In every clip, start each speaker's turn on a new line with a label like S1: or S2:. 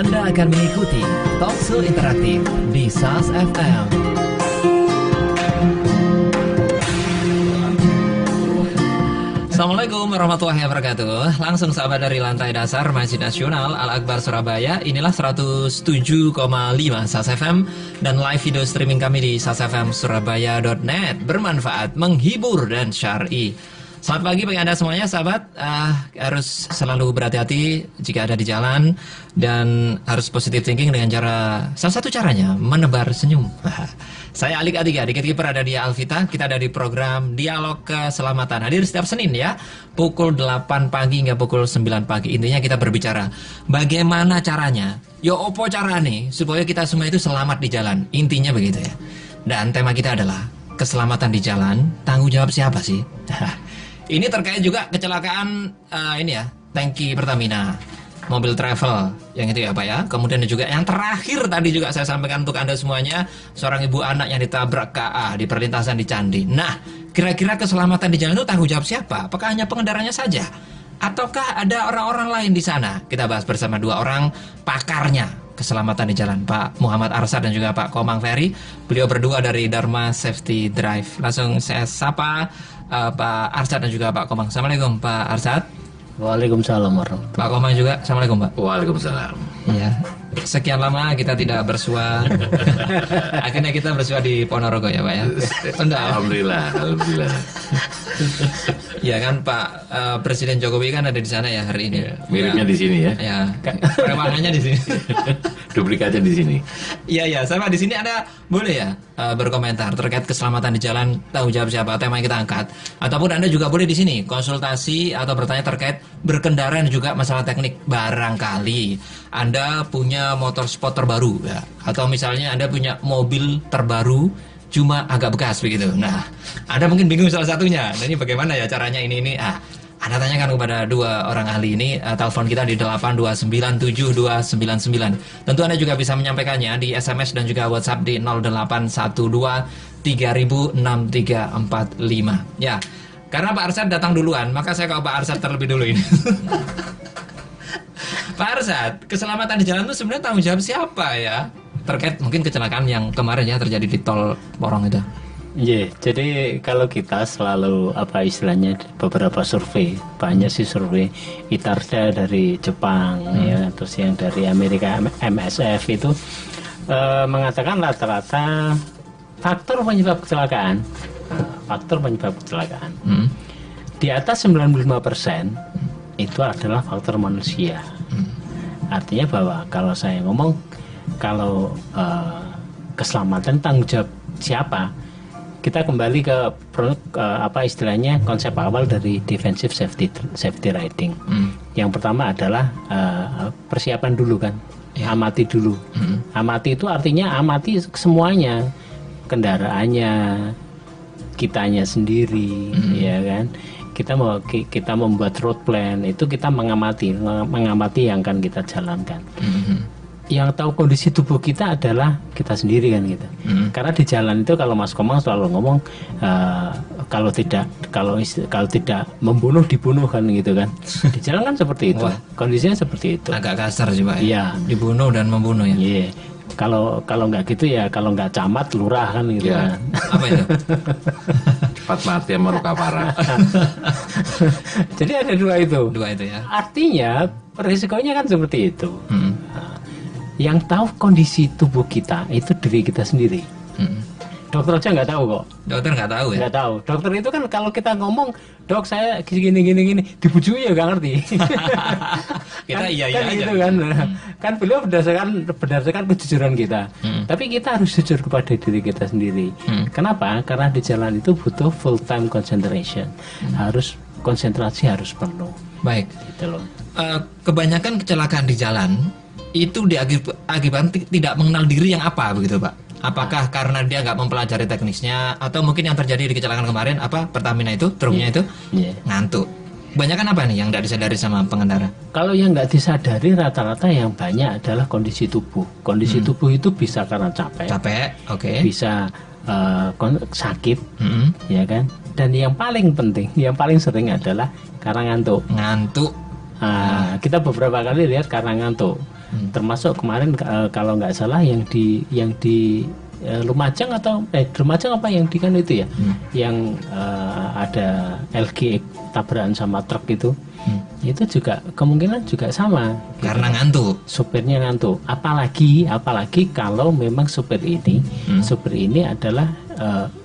S1: Anda akan mengikuti Talkshow Interaktif di SAS FM. Assalamualaikum warahmatullahi wabarakatuh. Langsung sahabat dari lantai dasar Masjid Nasional Al-Akbar Surabaya. Inilah 107,5 SAS FM dan live video streaming kami di sasfmsurabaya.net. Bermanfaat, menghibur dan syar'i. Selamat pagi bagi Anda semuanya sahabat. Harus selalu berhati-hati jika ada di jalan dan harus positive thinking dengan cara, salah satu caranya menebar senyum. Saya Alik Atiga, dikit-dikit ada di Alvita. Kita ada di program Dialog Keselamatan. Hadir setiap Senin ya, pukul 8 pagi hingga pukul 9 pagi. Intinya kita berbicara bagaimana caranya, yo opo carane supaya kita semua itu selamat di jalan. Intinya begitu ya. Dan tema kita adalah keselamatan di jalan, tanggung jawab siapa sih? Ini terkait juga kecelakaan ini ya, tangki Pertamina, mobil travel yang itu ya Pak ya. Kemudian juga yang terakhir tadi juga saya sampaikan untuk Anda semuanya, seorang ibu anak yang ditabrak KA di perlintasan di Candi. Nah, kira-kira keselamatan di jalan itu tanggung jawab siapa? Apakah hanya pengendaranya saja? Ataukah ada orang-orang lain di sana? Kita bahas bersama dua orang pakarnya keselamatan di jalan, Pak Muhammad Arsad dan juga Pak Komang Ferry. Beliau berdua dari Dharma Safety Drive. Langsung saya sapa Pak Arsad dan juga Pak Komang. Assalamualaikum Pak Arsad.
S2: Waalaikumsalam warahmatullahi.
S1: Pak Komang juga. Assalamualaikum Pak.
S3: Waalaikumsalam.
S1: Iya. Sekian lama kita tidak bersua. Akhirnya kita bersua di Ponorogo ya Pak ya.
S3: Alhamdulillah, alhamdulillah.
S1: Ya kan Pak Presiden Jokowi kan ada di sana ya hari ini.
S3: Ya, miripnya di sini ya.
S1: Ya, perwakilannya di sini.
S3: Duplikatnya di sini.
S1: Iya ya, sama di sini ada boleh ya berkomentar terkait keselamatan di jalan, tanggung jawab siapa, tema yang kita angkat. Ataupun Anda juga boleh di sini konsultasi atau bertanya terkait berkendara dan juga masalah teknik. Barangkali Anda punya motor sport terbaru ya, atau misalnya Anda punya mobil terbaru cuma agak bekas begitu. Nah, Anda mungkin bingung salah satunya. Nah, ini bagaimana ya caranya ini. Anda tanyakan kepada dua orang ahli ini. Telepon kita di 8297299. Tentu Anda juga bisa menyampaikannya di SMS dan juga WhatsApp di 0812306345. Ya, karena Pak Arsad datang duluan, maka saya ke Pak Arsad terlebih dulu ini. Pak Arsad, keselamatan di jalan itu sebenarnya tanggung jawab siapa ya? Terkait mungkin kecelakaan yang kemarin ya terjadi di tol Porong itu.
S2: Iya, jadi kalau kita selalu apa istilahnya beberapa survei, banyak sih survei ITARSA dari Jepang ya, terus yang dari Amerika MSF itu mengatakan rata-rata faktor penyebab kecelakaan di atas 95% itu adalah faktor manusia. Artinya bahwa kalau saya ngomong kalau keselamatan tanggung jawab siapa, kita kembali ke apa istilahnya konsep awal dari defensive safety riding. Yang pertama adalah persiapan dulu kan, amati dulu. Amati itu artinya amati semuanya, kendaraannya, kitanya sendiri, ya kan. Kita membuat road plan itu kita mengamati yang akan kita jalankan. Yang tahu kondisi tubuh kita adalah kita sendiri kan gitu. Karena di jalan itu kalau Mas Komang selalu ngomong kalau tidak membunuh dibunuh kan gitu kan. Di jalan kan seperti itu. Kondisinya seperti itu.
S1: Agak kasar sih Pak.
S2: Iya.
S1: Dibunuh dan membunuh ya.
S2: Iya. Kalau nggak gitu ya kalau nggak camat lurah kan gitu
S3: Ya.
S2: kan.
S1: Apa itu?
S3: Cepat mati sama luka parah.
S2: Jadi ada dua itu ya. Artinya risikonya kan seperti itu. Yang tahu kondisi tubuh kita itu diri kita sendiri. Dokter aja nggak tahu kok.
S1: Dokter nggak tahu ya?
S2: Nggak tahu. Dokter itu kan kalau kita ngomong, dok saya gini, dibujui ya nggak ngerti.
S1: Kita iya
S2: kan
S1: aja.
S2: Gitu kan. Kan beliau berdasarkan kejujuran kita. Tapi kita harus jujur kepada diri kita sendiri. Kenapa? Karena di jalan itu butuh full time concentration. Harus konsentrasi harus penuh.
S1: Baik.
S2: Gitu loh.
S1: Kebanyakan kecelakaan di jalan itu diakibatkan tidak mengenal diri yang apa begitu Pak? Apakah karena dia nggak mempelajari teknisnya, atau mungkin yang terjadi di kecelakaan kemarin Pertamina itu truknya itu ngantuk? Kebanyakan apa nih yang nggak disadari sama pengendara?
S2: Kalau yang nggak disadari rata-rata yang banyak adalah kondisi tubuh. Kondisi tubuh itu bisa karena capek, bisa sakit, ya kan. Dan yang paling penting, yang paling sering adalah karena ngantuk.
S1: Kita
S2: beberapa kali lihat karena ngantuk. Termasuk kemarin kalau nggak salah yang di Lumajang atau Lumajang apa yang di kan itu ya, yang ada LG tabrakan sama truk itu juga kemungkinan juga sama.
S1: Karena ngantuk.
S2: Supirnya ngantuk. Apalagi kalau memang supir ini adalah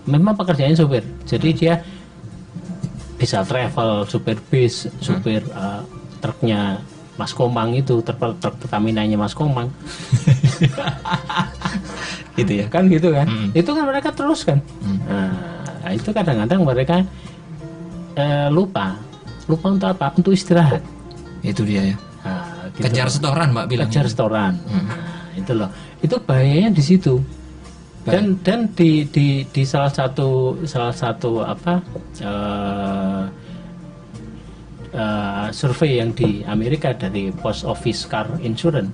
S2: memang pekerjaannya supir. Jadi dia bisa travel, supir bis, supir truknya Mas Komang itu, truk Pertamina-nya Mas Komang. Gitu ya, kan gitu kan. Itu kan mereka terus kan. Nah, itu kadang-kadang mereka lupa untuk apa? Untuk istirahat.
S1: Itu dia ya.
S2: Nah, gitu
S1: kejar setoran Mbak bilang.
S2: Kejar setoran. Nah, itu loh. Itu bahayanya di situ. Dan di salah satu apa survei yang di Amerika dari Post Office Car Insurance,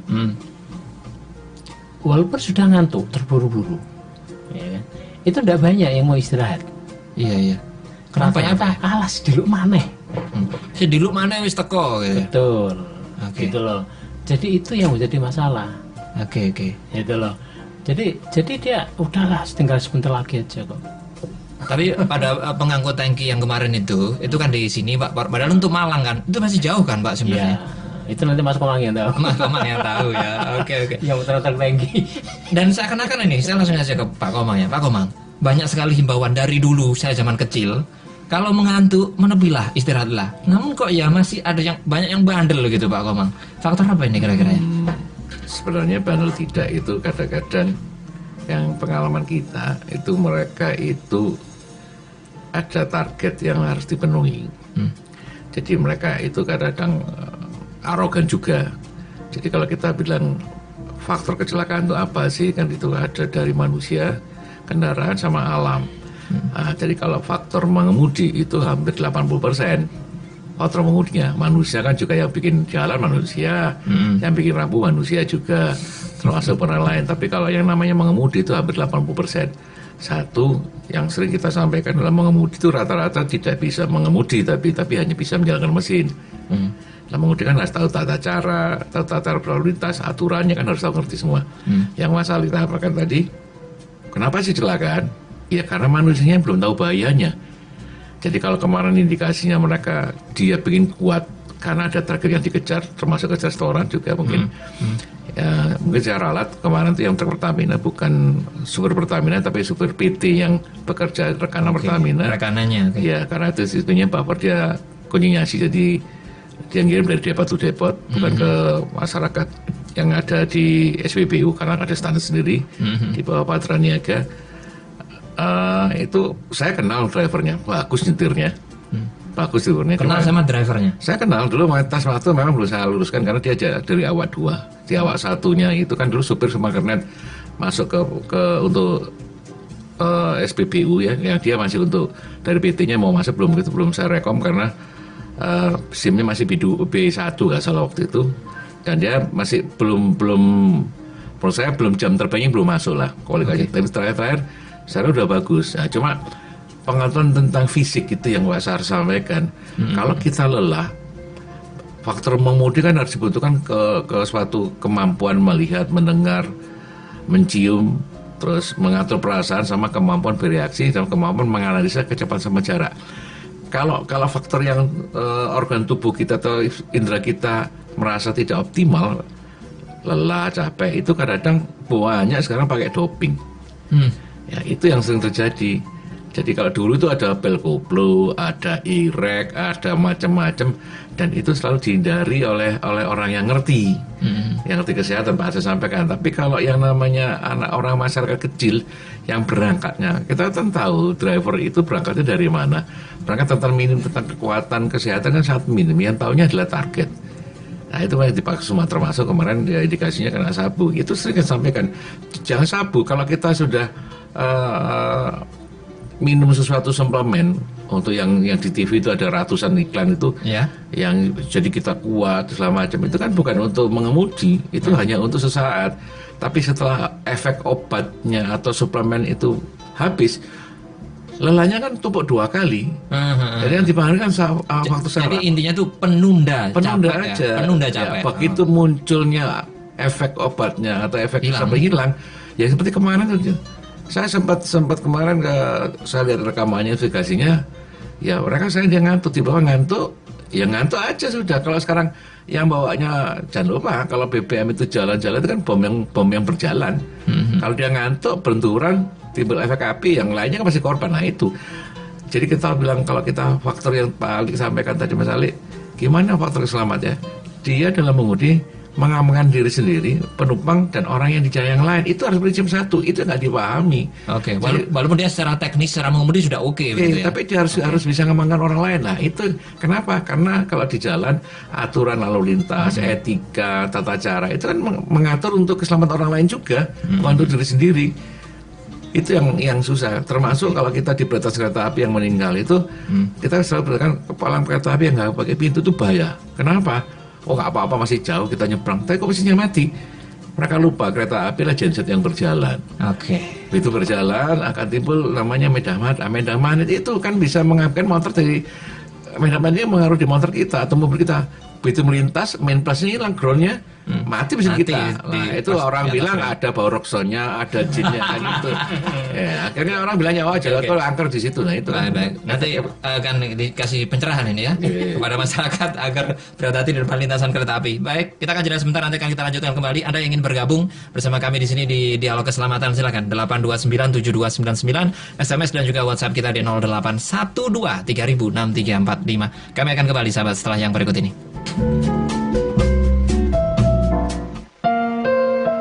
S2: walaupun sudah ngantuk, terburu-buru, ya kan? Itu tidak banyak yang mau istirahat.
S1: Iya. Kenapa ya?
S2: Alas diluk maneh.
S1: Si diluk maneh wis teko gitu.
S2: Betul.
S1: Oke.
S2: Gitu loh. Jadi itu yang menjadi masalah.
S1: Oke.
S2: Gitu loh. Jadi dia udahlah, tinggal sebentar lagi aja kok.
S1: Tapi pada pengangkut tangki yang kemarin itu kan di sini Pak, padahal untuk Malang kan, itu masih jauh kan Pak sebenarnya?
S2: Ya, itu nanti Mas Komang yang tahu.
S1: Mas Komang yang tahu ya, oke.
S2: Yang muter-muter tangki.
S1: Dan seakan-akan ini, saya langsung aja ke Pak Komang ya. Pak Komang, banyak sekali himbauan dari dulu saya zaman kecil, kalau mengantuk menepilah, istirahatlah. Namun kok ya masih ada yang banyak yang bandel gitu Pak Komang. Faktor apa ini kira-kira ya?
S3: Sebenarnya bandel tidak, itu kadang-kadang yang pengalaman kita itu mereka itu ada target yang harus dipenuhi. Jadi mereka itu kadang-kadang arogan juga. Jadi kalau kita bilang faktor kecelakaan itu apa sih, kan itu ada dari manusia, kendaraan sama alam. Jadi kalau faktor mengemudi itu hampir 80%. Faktor mengemudinya, manusia kan juga yang bikin jalan manusia, yang bikin rambu manusia juga, termasuk orang lain. Tapi kalau yang namanya mengemudi itu hampir 80%. Satu yang sering kita sampaikan adalah mengemudi itu rata-rata tidak bisa mengemudi, tapi hanya bisa menjalankan mesin. Nah, mengemudi kan harus tahu tata cara berlalu lintas, aturannya kan harus tahu ngerti semua. Yang masalah kita apakan tadi, kenapa sih kecelakaan? Ya karena manusianya belum tahu bahayanya. Jadi kalau kemarin indikasinya mereka dia bikin kuat karena ada target yang dikejar, termasuk kejar setoran juga mungkin. Ya, mungkin secara alat kemarin itu yang Pertamina bukan supir Pertamina tapi supir PT yang bekerja rekanan Pertamina.
S1: Rekanannya.
S3: Ya karena itu sistemnya bahwa dia konsinyasi, jadi dia ngirim dari depot ke depot, bukan ke masyarakat yang ada di SPBU karena ada standar sendiri di bawah Patra Niaga. Itu saya kenal drivernya, bagus nyetirnya. Bagus nyetirnya.
S1: Kenal sama drivernya?
S3: Saya kenal dulu, tas waktu memang belum saya luruskan karena dia aja dari awak 2. Di awak 1-nya itu kan dulu supir semua kernet masuk ke untuk SPBU ya, yang dia masih untuk dari PT-nya mau masuk belum saya rekom karena SIM-nya masih B1 nggak salah waktu itu, dan dia masih belum menurut saya belum jam terbangnya belum masuk lah kualifikasi. Tapi terakhir saya udah bagus. Nah, cuma pengetahuan tentang fisik itu yang Pak Sar sampaikan. Kalau kita lelah, faktor mengemudi kan harus dibutuhkan ke suatu kemampuan melihat, mendengar, mencium, terus mengatur perasaan sama kemampuan bereaksi dan kemampuan menganalisa kecepatan sama jarak. Kalau faktor yang organ tubuh kita atau indera kita merasa tidak optimal, lelah, capek, itu kadang-kadang banyak sekarang pakai doping. Ya, itu yang sering terjadi. Jadi kalau dulu itu ada pel koplo, ada irek, ada macam-macam, dan itu selalu dihindari oleh orang yang ngerti, yang ngerti kesehatan Pak saya sampaikan. Tapi kalau yang namanya anak orang masyarakat kecil yang berangkatnya, kita kan tahu driver itu berangkatnya dari mana. Berangkat tentang minim tentang kekuatan kesehatan kan sangat minim. Yang tahunya adalah target. Nah itu yang dipakai semua, termasuk kemarin ya, indikasinya kena sabu. Itu sering saya sampaikan, jangan sabu. Kalau kita sudah minum sesuatu suplemen, untuk yang di TV itu ada ratusan iklan itu, yang jadi kita kuat segala macam, itu kan bukan untuk mengemudi, itu hanya untuk sesaat. Tapi setelah efek obatnya atau suplemen itu habis, lelahnya kan tumpuk 2 kali. Jadi yang dipanggil kan waktu saya.
S1: Jadi intinya tuh penunda
S3: aja.
S1: Penunda capek.
S3: Ya, begitu munculnya efek obatnya atau efek sampai hilang, ya seperti kemarin tuh. Saya sempat kemarin saya lihat rekamannya, investigasinya, ya mereka dia ngantuk, tiba-tiba ngantuk, ya ngantuk aja sudah. Kalau sekarang yang bawanya, jangan lupa kalau BBM itu jalan-jalan itu kan bom yang berjalan. Kalau dia ngantuk, benturan, timbul efek api, yang lainnya kan masih korban. Nah itu. Jadi kita bilang kalau kita faktor yang paling sampaikan tadi Mas Ali, gimana faktor selamat ya? Dia dalam mengemudi mengamankan diri sendiri, penumpang dan orang yang di jalan yang lain, itu harus prinsip satu, itu nggak dipahami.
S1: Oke, walaupun dia secara teknis, secara mengemudi sudah oke,
S3: ya? Tapi dia harus bisa mengamankan orang lain. Nah itu kenapa? Karena kalau di jalan aturan lalu lintas, etika, tata cara itu kan mengatur untuk keselamatan orang lain juga, bukan untuk diri sendiri. Itu yang susah. Termasuk kalau kita di batas kereta api yang meninggal itu, kita selalu berkatakan kepala kereta api yang nggak pakai pintu itu bahaya. Kenapa? Oh nggak apa-apa, masih jauh kita nyebrang, tapi kok mesinnya mati. Mereka lupa kereta api lah genset yang berjalan.
S1: Oke.
S3: Begitu berjalan akan timbul namanya medan magnet itu kan bisa mengamankan motor dari medan magnet, mengaruh di motor kita atau mobil kita. Begitu melintas, main plusnya hilang, groundnya mati mesin kita. Nah itu orang bilang ada bau roksonnya, ada jinnya kan itu. Ya, akhirnya orang bilangnya jalan tol angker di situ. Nah itu.
S1: Baik. Nanti akan dikasih pencerahan ini ya kepada masyarakat agar berhati-hati di depan lintasan kereta api. Baik, kita akan jeda sebentar, nanti akan kita lanjutkan kembali. Anda yang ingin bergabung bersama kami di sini di Dialog Keselamatan, silakan 8297299 SMS dan juga WhatsApp kita di 0812306345. Kami akan kembali sahabat setelah yang berikut ini.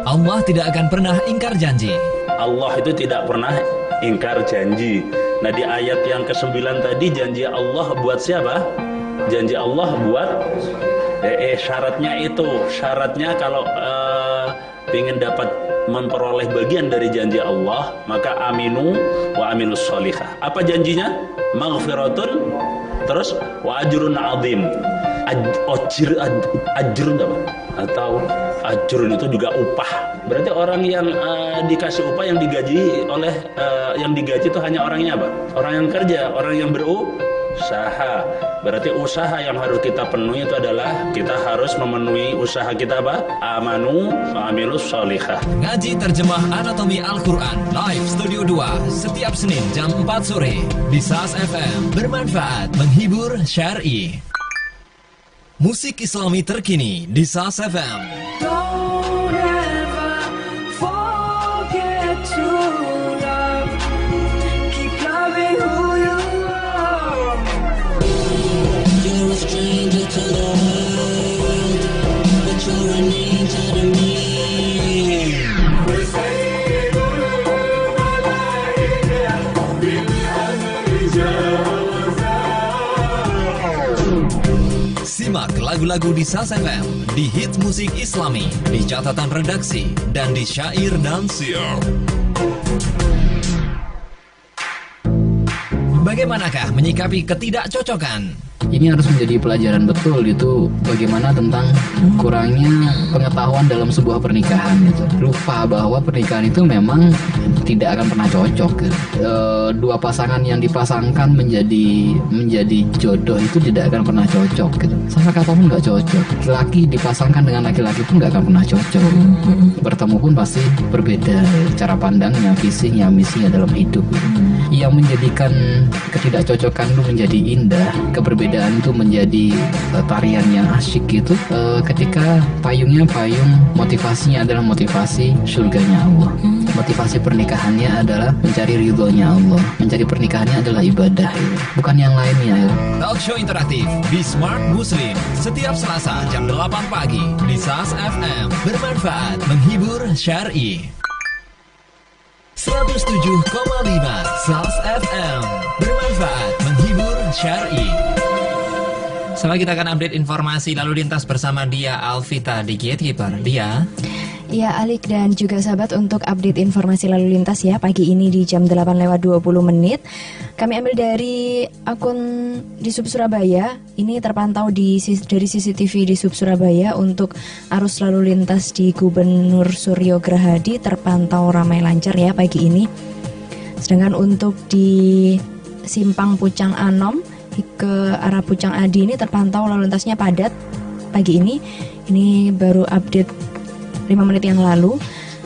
S1: Allah tidak akan pernah ingkar janji.
S4: Allah itu tidak pernah ingkar janji. Nah di ayat yang ke-9 tadi, janji Allah buat siapa? Janji Allah buat syaratnya kalau ingin dapat memperoleh bagian dari janji Allah, maka aminu wa amilus sholihah. Apa janjinya? Maghfiratun, terus wa ajrun azim. Ajrun apa? Atau ajrun itu juga upah. Berarti orang yang dikasih upah, yang digaji oleh yang digaji itu hanya orangnya apa? Orang yang kerja, orang yang berusaha. Berarti usaha yang harus kita penuhi itu adalah kita harus memenuhi usaha kita apa? Amanu wa amilus sholihah.
S1: Ngaji terjemah Anatomi Al-Quran live Studio 2 setiap Senin jam 4 sore di SAS FM. Bermanfaat, menghibur, syar'i. Musik Islami terkini di SAS FM.
S5: Don't ever forget to love. Keep loving who you are.
S6: You're a stranger to the world, but you're an angel to me.
S1: Simak lagu-lagu di SAS FM, di hits musik Islami, di catatan redaksi, dan di syair dan syiar. Bagaimanakah menyikapi ketidakcocokan?
S7: Ini harus menjadi pelajaran betul gitu, bagaimana tentang kurangnya pengetahuan dalam sebuah pernikahan gitu. Lupa bahwa pernikahan itu memang tidak akan pernah cocok gitu. Dua pasangan yang dipasangkan menjadi jodoh itu tidak akan pernah cocok gitu. Sama kata pun nggak cocok. Laki dipasangkan dengan laki-laki pun nggak akan pernah cocok. Bertemu pun pasti berbeda cara pandangnya, visinya, misinya dalam hidup gitu. Yang menjadikan ketidakcocokan itu menjadi indah, keberbedaan itu menjadi tarian yang asyik gitu, ketika payung motivasinya adalah motivasi surganya Allah. Motivasi pernikahannya adalah mencari ridhonya Allah. Mencari pernikahannya adalah ibadah, bukan yang lainnya.
S1: Talk show interaktif Be Smart Muslim setiap Selasa jam 8 pagi di SAS FM. Bermanfaat, menghibur, syar'i. 107,5 SAS FM. Bermanfaat, menghibur, syar'i. Setelah kita akan update informasi lalu lintas bersama Dia Alvita di Gatekeeper. Dia.
S8: Ya, Alik dan juga sahabat, untuk update informasi lalu lintas ya pagi ini di jam 8:20. Kami ambil dari akun di Sub Surabaya. Ini terpantau dari CCTV di Sub Surabaya untuk arus lalu lintas di Gubernur Suryo Grahadi terpantau ramai lancar ya pagi ini. Sedangkan untuk di Simpang Pucang Anom ke arah Pucang Adi ini terpantau lalu lintasnya padat pagi ini. Ini baru update menit yang lalu.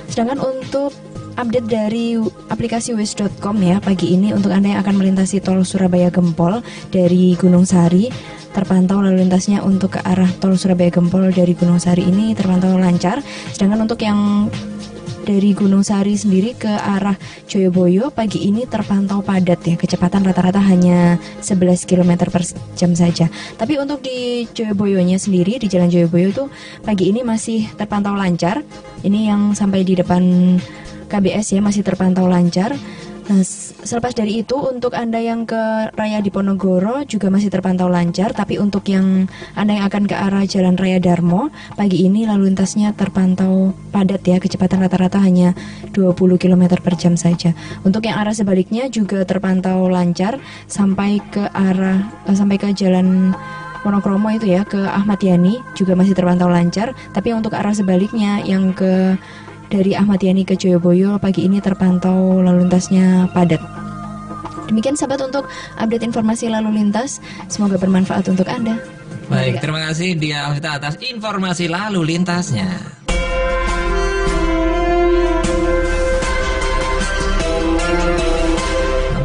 S8: Sedangkan untuk update dari aplikasi Waze.com ya pagi ini untuk Anda yang akan melintasi tol Surabaya Gempol dari Gunung Sari, terpantau lalu lintasnya untuk ke arah tol Surabaya Gempol dari Gunung Sari ini terpantau lancar. Sedangkan untuk yang dari Gunung Sari sendiri ke arah Joyoboyo pagi ini terpantau padat ya, kecepatan rata-rata hanya 11 km per jam saja. Tapi untuk di Joyoboyonya sendiri, di Jalan Joyoboyo itu pagi ini masih terpantau lancar. Ini yang sampai di depan KBS ya masih terpantau lancar. Nah, selepas dari itu untuk Anda yang ke Raya Diponegoro juga masih terpantau lancar. Tapi untuk yang Anda yang akan ke arah Jalan Raya Darmo pagi ini lalu lintasnya terpantau padat ya, kecepatan rata-rata hanya 20 km per jam saja. Untuk yang arah sebaliknya juga terpantau lancar sampai ke Jalan Wonokromo itu ya, ke Ahmad Yani juga masih terpantau lancar. Tapi untuk arah sebaliknya yang dari Ahmad Yani ke Joyoboyo pagi ini terpantau lalu lintasnya padat. Demikian sahabat untuk update informasi lalu lintas, semoga bermanfaat untuk Anda.
S1: Baik, terima kasih Dia Alvita atas informasi lalu lintasnya.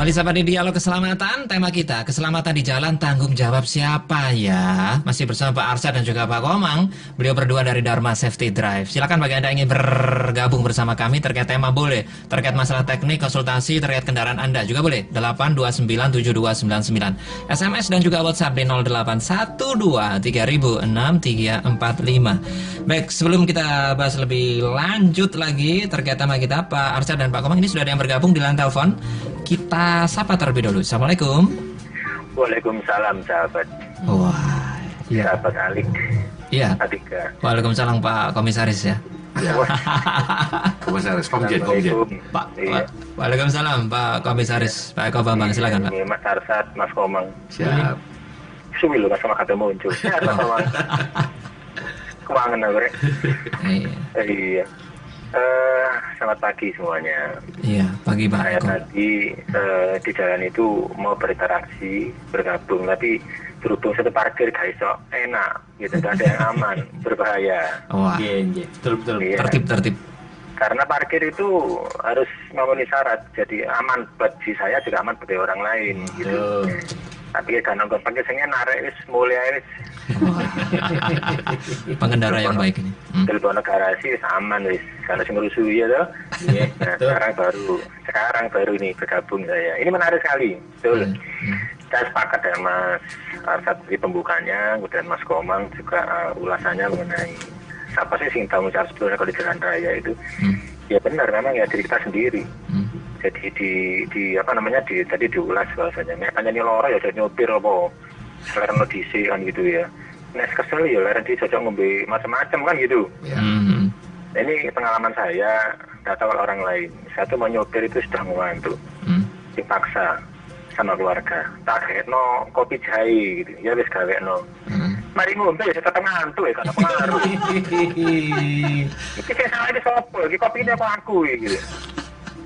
S1: Kembali sahabat di Dialog Keselamatan, tema kita keselamatan di jalan, tanggung jawab siapa ya? Masih bersama Pak Arsyad dan juga Pak Komang. Beliau berdua dari Dharma Safety Drive. Silakan bagi Anda yang ingin bergabung bersama kami terkait tema boleh, terkait masalah teknik, konsultasi terkait kendaraan Anda juga boleh. 8297299 SMS dan juga WhatsApp di 0812306345. Baik, sebelum kita bahas lebih lanjut lagi terkait tema kita, Pak Arsyad dan Pak Komang ini sudah ada yang bergabung di line telepon. Kita sapa terlebih dulu. Assalamualaikum.
S9: Waalaikumsalam sahabat.
S1: Wah,
S2: Iya.
S9: Sahabat Alik.
S1: iya.
S9: Adika.
S1: Waalaikumsalam Pak Komisaris ya.
S3: Komisaris, Komjen.
S1: Pak.
S9: Iya.
S1: Waalaikumsalam Pak Komisaris. Pak Eko Bambang, silakan Pak.
S9: Ini Mas Arsad, Mas Komang.
S3: Siap.
S9: Suwi lho Mas Komang kata muncul. Mas Komang. Kemangan aku rek.
S1: Iya.
S9: Iya. Selamat pagi semuanya.
S1: Iya, pagi Pak
S9: Saya
S1: Eko.
S9: tadi di jalan itu mau berinteraksi, bergabung, tapi berhubung satu parkir gak iso enak, gitu, gak ada yang aman, berbahaya.
S1: Wah,
S2: Iya, betul.
S9: Iya.
S1: tertib.
S9: Karena parkir itu harus memenuhi syarat, jadi aman buat diri saya juga aman buat orang lain, gitu. Tapi kan nongkrong pakai sengen narik wis mulai wis.
S1: Pengendara yang baik ini.
S9: Telepon garasi wis aman wis. Kalau sing ngerusui ya toh.
S2: Iya,
S9: Nah,
S2: betul.
S9: sekarang baru ini bergabung saya. Ini menarik sekali. Betul. Saya sepakat dengan Mas Arsad di pembukanya, kemudian Mas Komang juga ulasannya mengenai siapa sih sing tanggung jawab sebetulnya kalau di jalan raya itu. Ya benar, memang ya diri kita sendiri. Jadi tadi diulas bahasanya. Nek panjang loro ya jadi nyopir apa. Leren dhisik kan gitu ya. Nek kesel ya leren di cocok ngombe macam-macam kan gitu. Nah, ini pengalaman saya, nggak tahu kalau orang lain. Saya tuh mau nyopir itu sudah ngantuk, dipaksa sama keluarga. Tak no kopi jahe gitu, ya wis gawe no. Mari ngombe ya tetap ngantuk ya karena pengaruh. Ini kayak salah ini sopo, ini kopi ini apa aku gitu.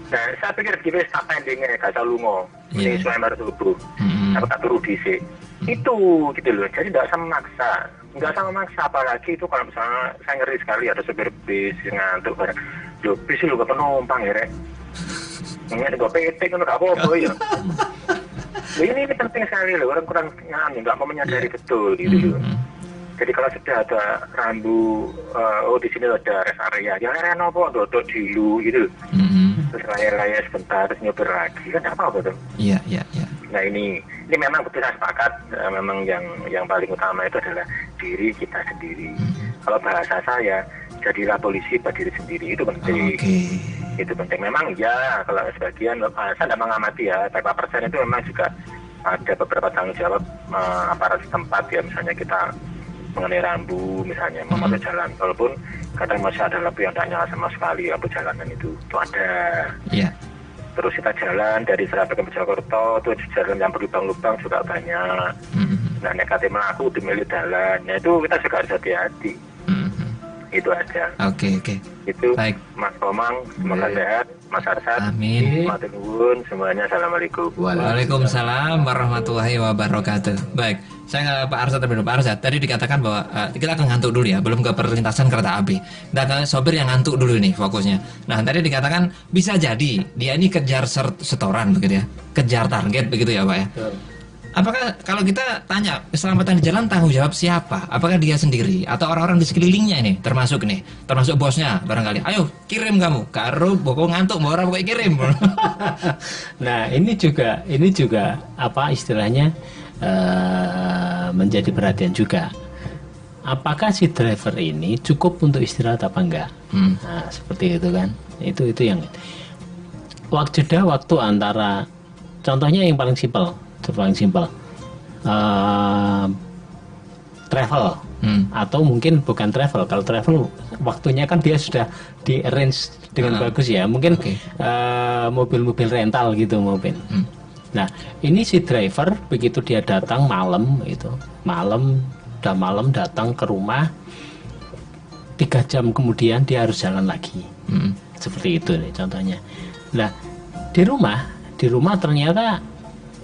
S9: Nah, saya pikir gini tak pendingnya gak usah lungo. Ini suai baru subuh. Aku tak turu dhisik. Itu gitu loh. Jadi tidak usah memaksa. Nggak usah memaksa, apalagi itu kalau misalnya saya ngeri sekali ada supir bis yang ngantuk bareng. Loh, bis lu gak penumpang ya, Rek. Ini gak PT kan gak apa-apa ya. Loh, ini penting sekali loh. Orang kurang nggak mau menyadari betul gitu loh. Jadi kalau sudah ada rambu, di sini ada rest area, ya area nopo, dodok dulu gitu. Terus raya-raya sebentar, terus nyopir lagi, kan apa-apa tuh.
S1: Iya.
S9: Nah ini memang betul saya sepakat, memang yang paling utama itu adalah diri kita sendiri. Kalau bahasa saya, jadilah polisi buat diri sendiri, itu penting. Itu penting. Memang ya, kalau sebagian, saya tidak mengamati ya, berapa persen itu memang juga ada beberapa tanggung jawab aparat setempat ya, misalnya kita mengenai rambu misalnya mematuhi jalan, walaupun kadang masih ada lampu yang tidak nyala sama sekali, lampu jalanan itu ada.
S1: Iya.
S9: Terus kita jalan dari Surabaya ke Mojokerto, itu jalan yang berlubang-lubang juga banyak. Nah, nek kate mlaku dimilih jalan, nah itu kita juga harus hati-hati. Itu aja.
S1: Oke.
S9: Itu
S1: Baik.
S9: Mas Komang, semoga sehat. Mas Arsad.
S1: Amin.
S9: Matur nuwun semuanya. Assalamualaikum.
S1: Waalaikumsalam warahmatullahi wabarakatuh. Baik, saya ke Pak Arsad terlebih dulu. Pak Arsad, tadi dikatakan bahwa kita akan ngantuk dulu ya, belum ke perlintasan kereta api. Kita ke sopir yang ngantuk dulu nih fokusnya. Nah, tadi dikatakan bisa jadi dia ini kejar setoran begitu ya, kejar target begitu ya Pak ya. Apakah kalau kita tanya keselamatan di jalan tanggung jawab siapa? Apakah dia sendiri atau orang-orang di sekelilingnya ini? Termasuk bosnya barangkali. Ayo kirim kamu, karo boko ngantuk, mau orang pokoknya kirim.
S2: Nah ini juga apa istilahnya menjadi perhatian juga. Apakah si driver ini cukup untuk istirahat apa enggak? Nah seperti itu kan. Itu yang waktu antara, contohnya yang paling simpel. Travel atau mungkin bukan travel. Kalau travel waktunya kan dia sudah di arrange dengan bagus ya, mungkin mobil-mobil rental gitu mungkin. Nah ini si driver begitu dia datang malam datang ke rumah, 3 jam kemudian dia harus jalan lagi. Seperti itu nih contohnya. Nah di rumah ternyata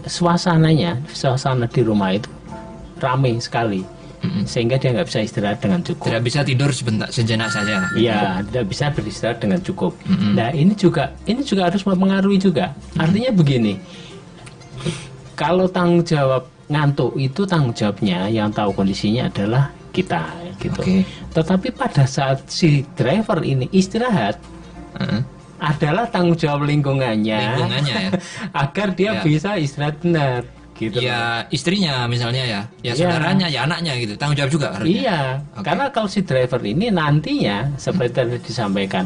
S2: suasana di rumah itu ramai sekali, sehingga dia nggak bisa istirahat dengan cukup.
S1: Tidak bisa tidur sejenak saja.
S2: Iya, tidak bisa beristirahat dengan cukup. Nah ini juga harus mempengaruhi juga. Artinya begini, kalau tanggung jawab ngantuk itu tanggung jawabnya yang tahu kondisinya adalah kita, gitu. Tetapi pada saat si driver ini istirahat, adalah tanggung jawab lingkungannya
S1: ya.
S2: Agar dia bisa istirahat benar gitu.
S1: Ya istrinya misalnya ya saudaranya, ya anaknya gitu. Tanggung jawab juga harusnya.
S2: Iya, karena kalau si driver ini nantinya seperti tadi disampaikan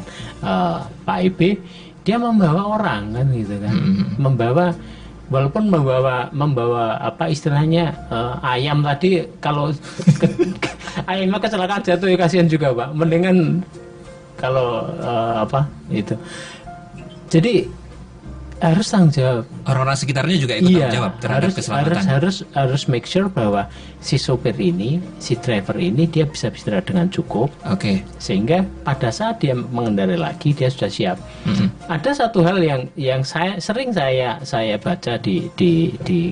S2: Pak Ibe, dia membawa orang kan gitu kan. Walaupun membawa apa istilahnya ayam tadi, kalau ayamnya kecelakaan jatuh ya kasihan juga Pak. Mendingan kalau itu. Jadi harus tanggung jawab.
S1: Orang-orang sekitarnya juga ikut tanggung jawab terhadap keselamatan.
S2: Harus make sure bahwa si sopir ini, si driver ini dia bisa istirahat dengan cukup. Sehingga pada saat dia mengendarai lagi dia sudah siap. Ada satu hal yang sering saya baca di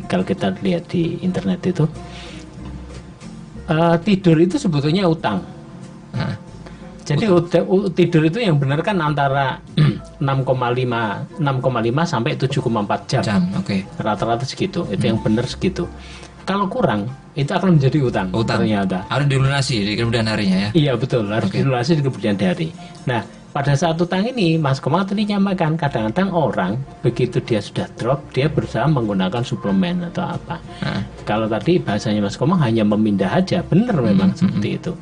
S2: kalau kita lihat di internet itu, tidur itu sebetulnya utang. Jadi tidur itu yang benar kan antara 6,5 sampai 7,4 jam. Rata-rata segitu. Itu yang benar segitu. Kalau kurang itu akan menjadi utang. Ternyata
S1: harus dilunasi di kemudian harinya ya.
S2: Iya betul, harus dilunasi di kemudian hari. Nah pada saat utang ini Mas Komang tadi nyamakan, kadang-kadang orang begitu dia sudah drop, dia berusaha menggunakan suplemen atau apa. Kalau tadi bahasanya Mas Komang hanya memindah aja, benar memang seperti itu.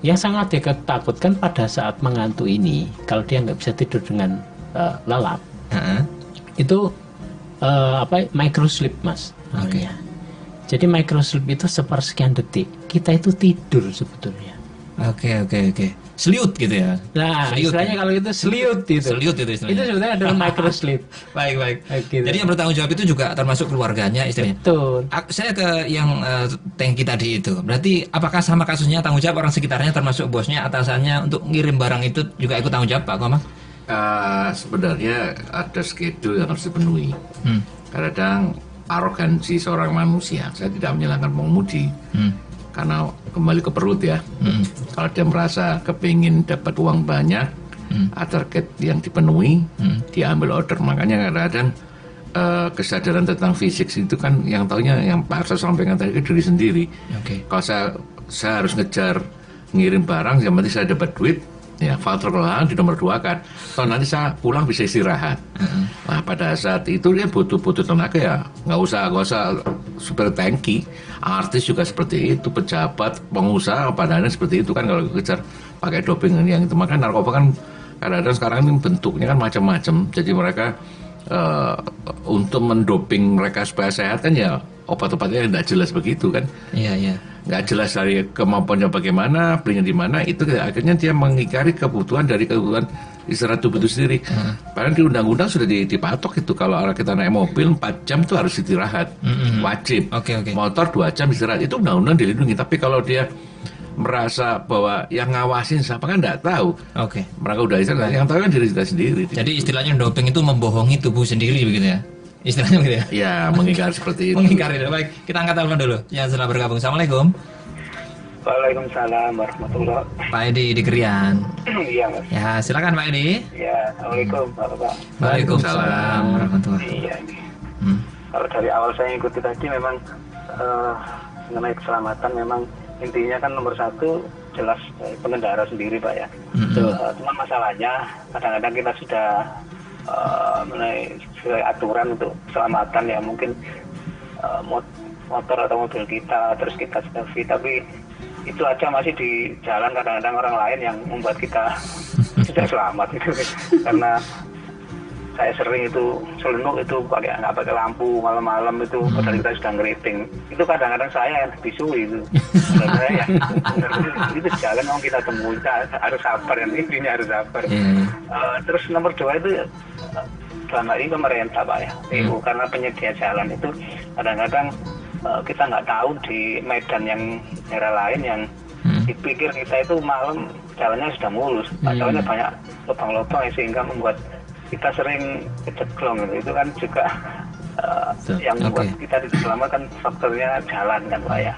S2: Yang sangat ditakutkan pada saat mengantuk ini, kalau dia nggak bisa tidur dengan lelap, itu microsleep Mas. Jadi microsleep itu sepersekian detik kita itu tidur sebetulnya.
S1: Seliut gitu ya.
S2: Nah, istilahnya kalau itu seliut itu.
S1: Seliut itu istilahnya.
S2: Itu sebetulnya adalah microsleep.
S1: Baik.
S2: Gitu.
S1: Jadi yang bertanggung jawab itu juga termasuk keluarganya, istrinya.
S2: Betul.
S1: Saya ke yang tangki tadi itu. Berarti apakah sama kasusnya tanggung jawab orang sekitarnya termasuk bosnya, atasannya untuk ngirim barang itu juga ikut tanggung jawab Pak Komang?
S3: Sebenarnya ada schedule yang harus dipenuhi. Kadang arogansi seorang manusia, saya tidak menyalahkan pengemudi. Karena kembali ke perut ya. Kalau dia merasa kepingin dapat uang banyak, target yang dipenuhi, dia ambil order. Makanya kadang-kadang kesadaran tentang fisik itu kan yang taunya yang Pak Arsa sampaikan tadi diri sendiri. Kalau saya harus ngejar ngirim barang, yang penting saya dapat duit, ya faktor kelelahan di nomor 2 kan. Kalau nanti saya pulang bisa istirahat. Nah pada saat itu dia butuh tenaga ya, nggak usah super tangki. Artis juga seperti itu, pejabat, pengusaha, padahal seperti itu kan kalau kejar pakai doping yang itu. Makanya narkoba kan kadang-kadang sekarang ini bentuknya kan macam-macam. Jadi mereka untuk mendoping mereka supaya sehat kan ya obat-obatnya tidak jelas begitu kan. Nggak jelas dari kemampuannya bagaimana, belinya di mana, itu akhirnya dia mengingkari kebutuhan istirahat tubuh itu sendiri. Padahal di undang-undang sudah dipatok itu, kalau kita naik mobil 4 jam itu harus istirahat, wajib. Motor 2 jam istirahat, itu undang-undang dilindungi. Tapi kalau dia merasa bahwa yang ngawasin siapa kan nggak tahu.
S1: Oke.
S3: Mereka udah istirahat, yang tahu kan diri kita sendiri.
S1: Jadi istilahnya doping itu membohongi tubuh sendiri begitu ya? Istilahnya begitu ya?
S3: Ya, mengingkari seperti itu.
S1: Mengingkari. Baik, kita angkat telepon dulu. Yang sudah bergabung. Assalamualaikum.
S9: Waalaikumsalam warahmatullahi.
S1: Pak Edi di Krian.
S9: Iya Mas.
S1: Ya, silakan Pak Edi.
S9: Ya, assalamualaikum Bapak.
S1: Waalaikumsalam warahmatullahi.
S9: Iya.
S1: Hmm.
S9: Kalau dari awal saya ikuti tadi memang mengenai keselamatan memang intinya kan nomor satu jelas pengendara sendiri Pak ya. Cuma masalahnya kadang-kadang kita sudah mengenai aturan untuk keselamatan ya mungkin motor atau mobil kita terus kita selfie tapi itu aja masih di jalan kadang-kadang orang lain yang membuat kita tidak selamat itu karena saya sering itu selenuk itu nggak pakai lampu malam-malam itu padahal kita sudah ngeriting itu kadang-kadang saya yang dibisui itu saya itu jalan mau kita temui kita harus sabar yang intinya harus sabar. Terus nomor 2 itu selama ini pemerintah Pak ya karena penyedia jalan itu kadang-kadang kita nggak tahu di medan yang daerah lain yang dipikir kita itu malam jalannya sudah mulus, jalannya banyak lubang-lubang sehingga membuat kita sering keceklong gitu. Itu kan juga yang membuat kita tidak selamat kan faktornya jalan kan Pak ya.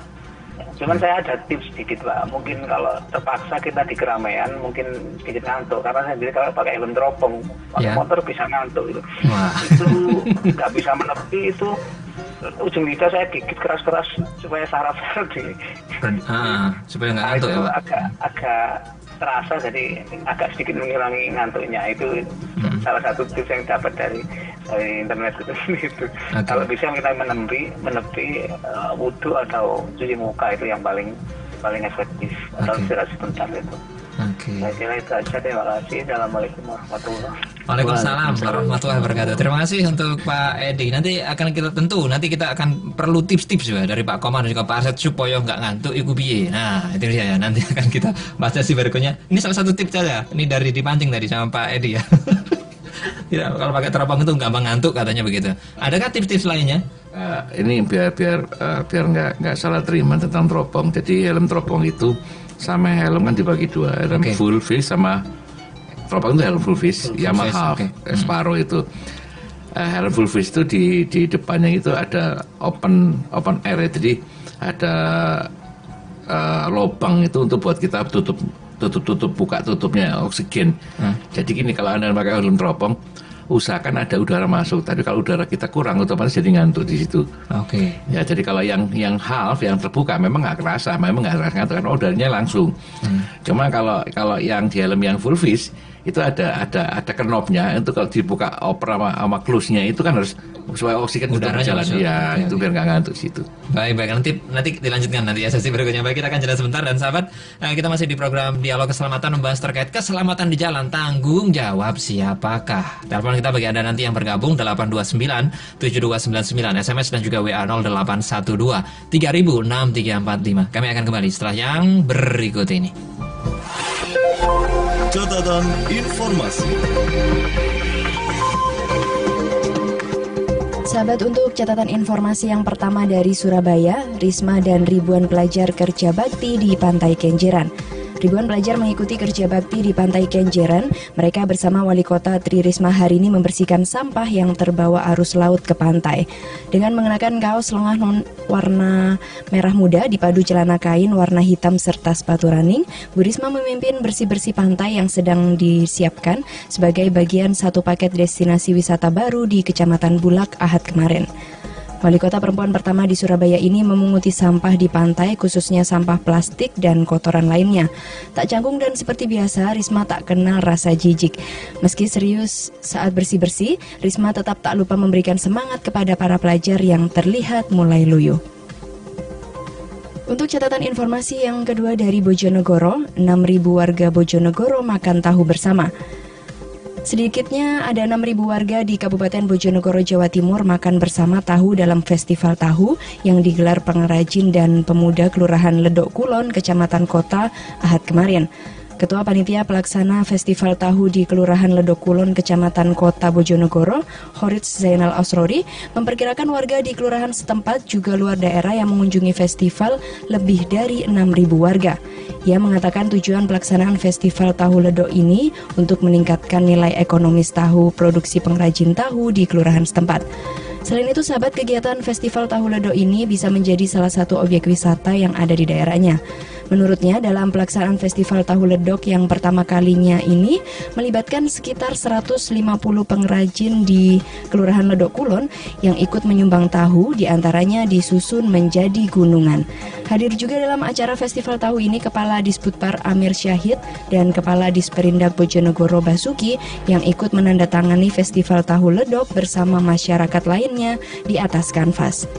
S9: Cuman saya ada tips sedikit Pak, mungkin kalau terpaksa kita di keramaian mungkin sedikit ngantuk karena saya sendiri kalau pakai helm teropong pakai motor bisa ngantuk itu. Itu nggak bisa menepi itu ujung lidah saya gigit keras-keras supaya saraf
S1: supaya nggak ngantuk ya Pak.
S9: Agak terasa jadi agak sedikit mengurangi ngantuknya itu salah satu tips yang dapat dari internet itu. Kalau bisa kita menepi wudhu atau cuci muka itu yang paling efektif atau istirahat sebentar itu. Saya kira itu aja. Terima kasih. Assalamualaikum warahmatullahi wabarakatuh.
S1: Waalaikumsalam warahmatullahi wabarakatuh. Terima kasih untuk Pak Edi. Nanti kita akan perlu tips-tips juga dari Pak Komar dan juga Pak Arsyad supaya nggak ngantuk iku piye. Nah, itu dia ya. Nanti akan kita bahas sesi berikutnya. Ini salah satu tips saja. Ini dari dipancing tadi sama Pak Edi ya. Tidak, kalau pakai teropong itu gampang ngantuk katanya begitu. Adakah tips-tips lainnya?
S3: Ini biar nggak salah terima tentang teropong. Jadi helm teropong itu sama helm kan dibagi dua, helm full face sama teropong itu helm full face, Yamaha Sparrow itu. Helm full face itu di depannya itu ada open air, jadi ada lubang itu untuk buat kita tutup buka tutupnya oksigen. Jadi gini, kalau Anda pakai helm teropong usahakan ada udara masuk. Tapi kalau udara kita kurang, otomatis jadi ngantuk di situ. Ya, jadi kalau yang half, yang terbuka, memang nggak kerasa, memang nggak kerasa ngantuk karena udaranya langsung. Cuma kalau yang di helm yang full face itu ada knobnya untuk kalau dibuka oper sama close-nya itu kan harus supaya oksigen udah berjalan. Ya, itu biar nggak ngantuk situ.
S1: Baik, nanti dilanjutkan nanti ya sesi berikutnya. Baik, kita akan jeda sebentar dan sahabat, kita masih di program Dialog Keselamatan membahas terkait keselamatan di jalan. Tanggung jawab siapakah? Telepon kita bagi Anda nanti yang bergabung 829-7299 SMS dan juga WA 0812 306345. Kami akan kembali setelah yang berikut ini.
S10: Catatan informasi.
S8: Sahabat, untuk catatan informasi yang pertama dari Surabaya, Risma dan ribuan pelajar kerja bakti di Pantai Kenjeran. Ribuan pelajar mengikuti kerja bakti di Pantai Kenjeran. Mereka bersama Wali Kota Tri Risma hari ini membersihkan sampah yang terbawa arus laut ke pantai. Dengan mengenakan kaos lengan warna merah muda dipadu celana kain warna hitam serta sepatu running, Bu Risma memimpin bersih-bersih pantai yang sedang disiapkan sebagai bagian satu paket destinasi wisata baru di Kecamatan Bulak Ahad kemarin. Wali kota perempuan pertama di Surabaya ini memunguti sampah di pantai, khususnya sampah plastik dan kotoran lainnya. Tak canggung dan seperti biasa, Risma tak kenal rasa jijik. Meski serius saat bersih-bersih, Risma tetap tak lupa memberikan semangat kepada para pelajar yang terlihat mulai loyo. Untuk catatan informasi yang kedua dari Bojonegoro, 6.000 warga Bojonegoro makan tahu bersama. Sedikitnya ada 6.000 warga di Kabupaten Bojonegoro, Jawa Timur makan bersama tahu dalam festival tahu yang digelar pengrajin dan pemuda Kelurahan Ledok Kulon, Kecamatan Kota, Ahad kemarin. Ketua Panitia Pelaksana Festival Tahu di Kelurahan Ledok Kulon, Kecamatan Kota Bojonegoro, Horits Zainal Asrori, memperkirakan warga di kelurahan setempat juga luar daerah yang mengunjungi festival lebih dari 6.000 warga. Ia mengatakan tujuan pelaksanaan Festival Tahu Ledok ini untuk meningkatkan nilai ekonomis tahu produksi pengrajin tahu di kelurahan setempat. Selain itu, sahabat, kegiatan Festival Tahu Ledok ini bisa menjadi salah satu objek wisata yang ada di daerahnya. Menurutnya, dalam pelaksanaan Festival Tahu Ledok yang pertama kalinya ini melibatkan sekitar 150 pengrajin di Kelurahan Ledok Kulon yang ikut menyumbang tahu, diantaranya disusun menjadi gunungan. Hadir juga dalam acara Festival Tahu ini Kepala Disputpar Amir Syahid dan Kepala Disperindak Bojonegoro Basuki yang ikut menandatangani Festival Tahu Ledok bersama masyarakat lainnya di atas kanvas.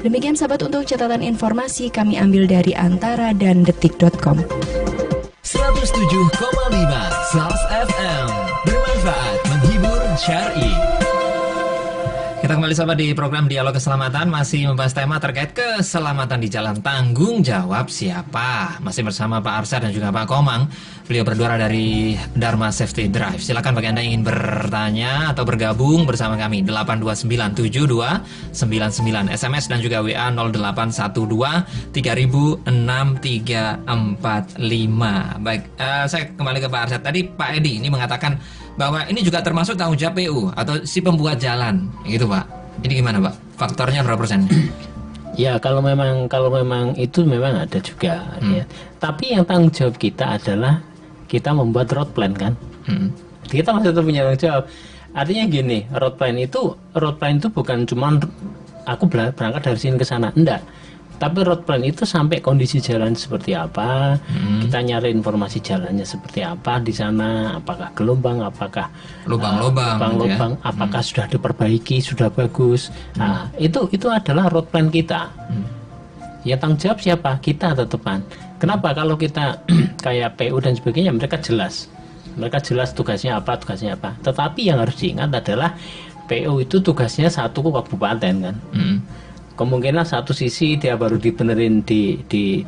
S8: Demikian sahabat, untuk catatan informasi kami ambil dari Antara dan Detik.com.
S1: 107,5 SAS FM, bermanfaat, menghibur, syar'i. Kita kembali sahabat di program Dialog Keselamatan, masih membahas tema terkait keselamatan di jalan. Tanggung jawab siapa? Masih bersama Pak Arsyad dan juga Pak Komang. Beliau berdua dari Dharma Safety Drive. Silakan bagi Anda yang ingin bertanya atau bergabung bersama kami 8297299 SMS dan juga WA 0812 3006 345. Baik, saya kembali ke Pak Arsyad. Tadi Pak Edi ini mengatakan bahwa ini juga termasuk tanggung jawab PU atau si pembuat jalan, gitu Pak. Ini gimana Pak? Faktornya berapa persen?
S2: Ya, kalau memang itu memang ada juga. Ya. Tapi yang tanggung jawab kita adalah kita membuat road plan kan. Kita masih tetap punya tanggung jawab. Artinya gini, road plan itu bukan cuma aku berangkat dari sini ke sana, enggak. Tapi road plan itu sampai kondisi jalan seperti apa, kita nyari informasi jalannya seperti apa di sana, apakah gelombang, apakah lubang-lubang, apakah sudah diperbaiki, sudah bagus. Nah, itu adalah road plan kita. Ya, tanggung jawab siapa? Kita tetepan. Kenapa? Kalau kita kayak PU dan sebagainya, mereka jelas tugasnya apa. Tetapi yang harus diingat adalah PU itu tugasnya satu kabupaten kan. Kemungkinan satu sisi dia baru dibenerin di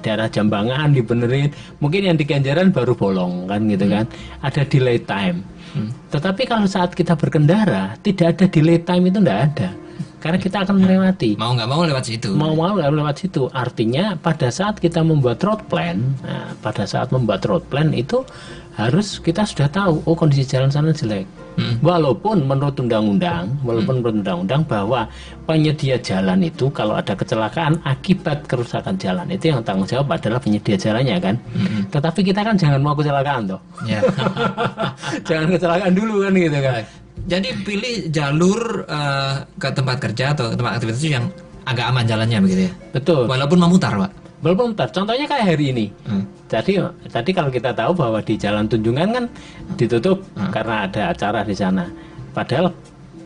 S2: daerah Jambangan, dibenerin, mungkin yang di Ganjaran baru bolong kan gitu kan, ada delay time. Tetapi kalau saat kita berkendara tidak ada delay time, itu tidak ada, karena kita akan melewati.
S1: Mau nggak mau lewat situ.
S2: Lewat situ. Artinya pada saat kita membuat road plan, itu harus kita sudah tahu, oh kondisi jalan sana jelek. Walaupun menurut undang-undang bahwa penyedia jalan itu kalau ada kecelakaan akibat kerusakan jalan, itu yang tanggung jawab adalah penyedia jalannya kan. Tetapi kita kan jangan mau kecelakaan toh. Jangan kecelakaan dulu kan gitu kan.
S1: Jadi pilih jalur ke tempat kerja atau ke tempat aktivitas yang agak aman jalannya begitu ya.
S2: Betul.
S1: Walaupun memutar, Pak.
S2: Contohnya kayak hari ini. Tadi kalau kita tahu bahwa di Jalan Tunjungan kan ditutup karena ada acara di sana. Padahal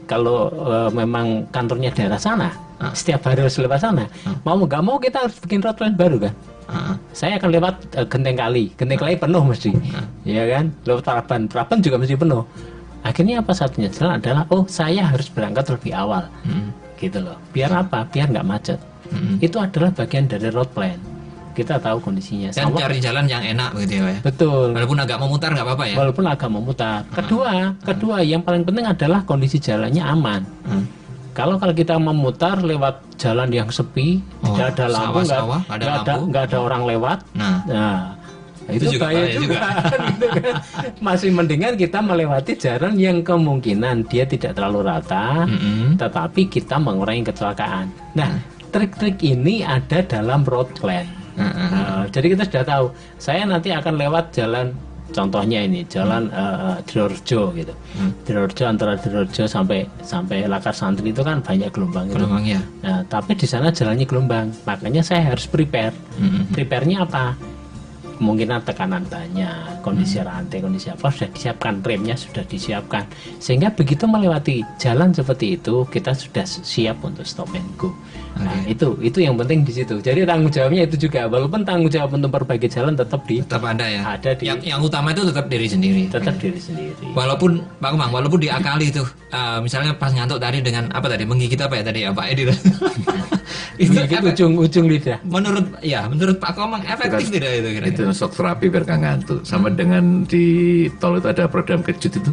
S2: kalau memang kantornya daerah sana, setiap hari harus lewat sana. Mau nggak mau kita harus bikin road plan baru kan. Saya akan lewat Genteng Kali penuh mesti, ya kan. Lewat Praban juga mesti penuh. Akhirnya apa satunya jalan adalah, oh saya harus berangkat lebih awal, gitu loh. Biar apa? Biar nggak macet. Itu adalah bagian dari road plan. Kita tahu kondisinya.
S1: Dan cari jalan yang enak begitu ya.
S2: Betul.
S1: Walaupun agak memutar nggak apa-apa ya.
S2: Walaupun agak memutar. Kedua yang paling penting adalah kondisi jalannya aman. Kalau kita memutar lewat jalan yang sepi, tidak ada lampu, nggak ada orang lewat. Nah, itu bahaya juga. Gitu kan. Masih mendingan kita melewati jalan yang kemungkinan dia tidak terlalu rata, tetapi kita mengurangi kecelakaan. Nah, trik-trik ini ada dalam road plan. Jadi kita sudah tahu, saya nanti akan lewat jalan, contohnya ini jalan Dirorjo gitu. Dirorjo, antara Dirorjo sampai Lakar Santri itu kan banyak gelombang gitu.
S1: Ya.
S2: Nah, tapi di sana jalannya gelombang, makanya saya harus prepare. Prepare-nya apa? Kemungkinan tekanan banyak, kondisi rantai, kondisi apa sudah disiapkan, remnya sudah disiapkan, sehingga begitu melewati jalan seperti itu kita sudah siap untuk stop and go. Nah, itu yang penting di situ. Jadi tanggung jawabnya itu juga, walaupun tanggung jawab untuk perbaiki jalan tetap
S1: ada ya.
S2: Ada di,
S1: yang utama itu tetap diri sendiri.
S2: Diri sendiri.
S1: Walaupun Pak Kemang, walaupun diakali itu, misalnya pas ngantuk tadi dengan apa tadi, menggigit apa ya tadi, Pak Edi
S2: Gigit ujung lidah.
S1: Menurut Pak Komang efektif tidak itu kira-kira?
S3: Itu shock terapi biar nggak ngantuk. Sama dengan di tol itu ada program kejut itu.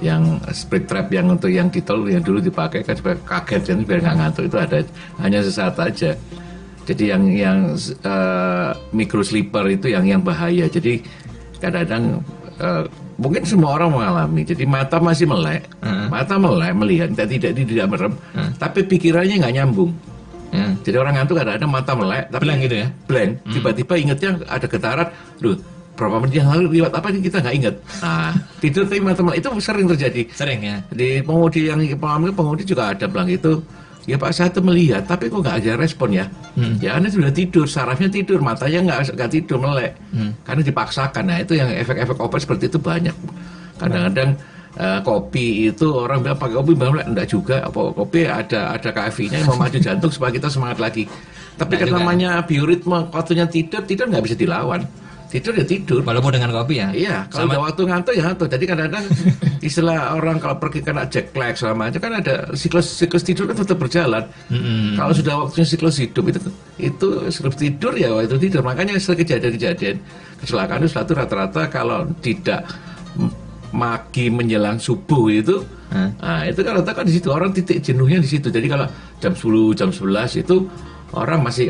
S3: Yang split trap yang untuk yang di tol yang dulu dipakai kan supaya kaget jadi biar nggak ngantuk, itu ada hanya sesaat aja. Jadi yang micro sleeper itu yang bahaya. Jadi kadang-kadang mungkin semua orang mengalami. Jadi mata masih melek, mata melek melihat tidak merem, tapi pikirannya nggak nyambung. Jadi orang ngantuk kadang-kadang mata melek, tapi
S1: blank gitu ya?
S3: Blank. Tiba-tiba ingetnya ada getaran, berapa menit yang lalu lewat apa ini kita nggak ingat. Nah, tidur tapi mata melek itu sering terjadi.
S1: Sering ya.
S3: Di pengemudi juga ada bilang itu. Ya Pak, saya tuh melihat, tapi kok nggak ada respon ya? Ya Anda sudah tidur, sarafnya tidur, matanya nggak tidur, melek. Karena dipaksakan. Nah itu yang efek-efek obat seperti itu banyak. Kadang-kadang kopi itu orang bilang pakai kopi melek, enggak juga. Kopi ada kafeinnya yang memacu jantung supaya kita semangat lagi. Tapi kan namanya bioritme, waktunya tidur nggak bisa dilawan. Tidur ya tidur.
S1: Walaupun dengan kopi ya?
S3: Iya, kalau udah waktu ngantuk ya ngantuk. Jadi kadang-kadang istilah orang kalau pergi kena jet lag selama itu kan ada siklus tidur kan tetap berjalan. Kalau sudah waktunya siklus hidup itu siklus tidur ya waktu tidur. Makanya kejadian-kejadian kecelakaan itu selalu rata-rata kalau tidak magi menjelang subuh itu, nah itu kan rata-rata di situ orang titik jenuhnya di situ. Jadi kalau jam 10, jam 11 itu orang masih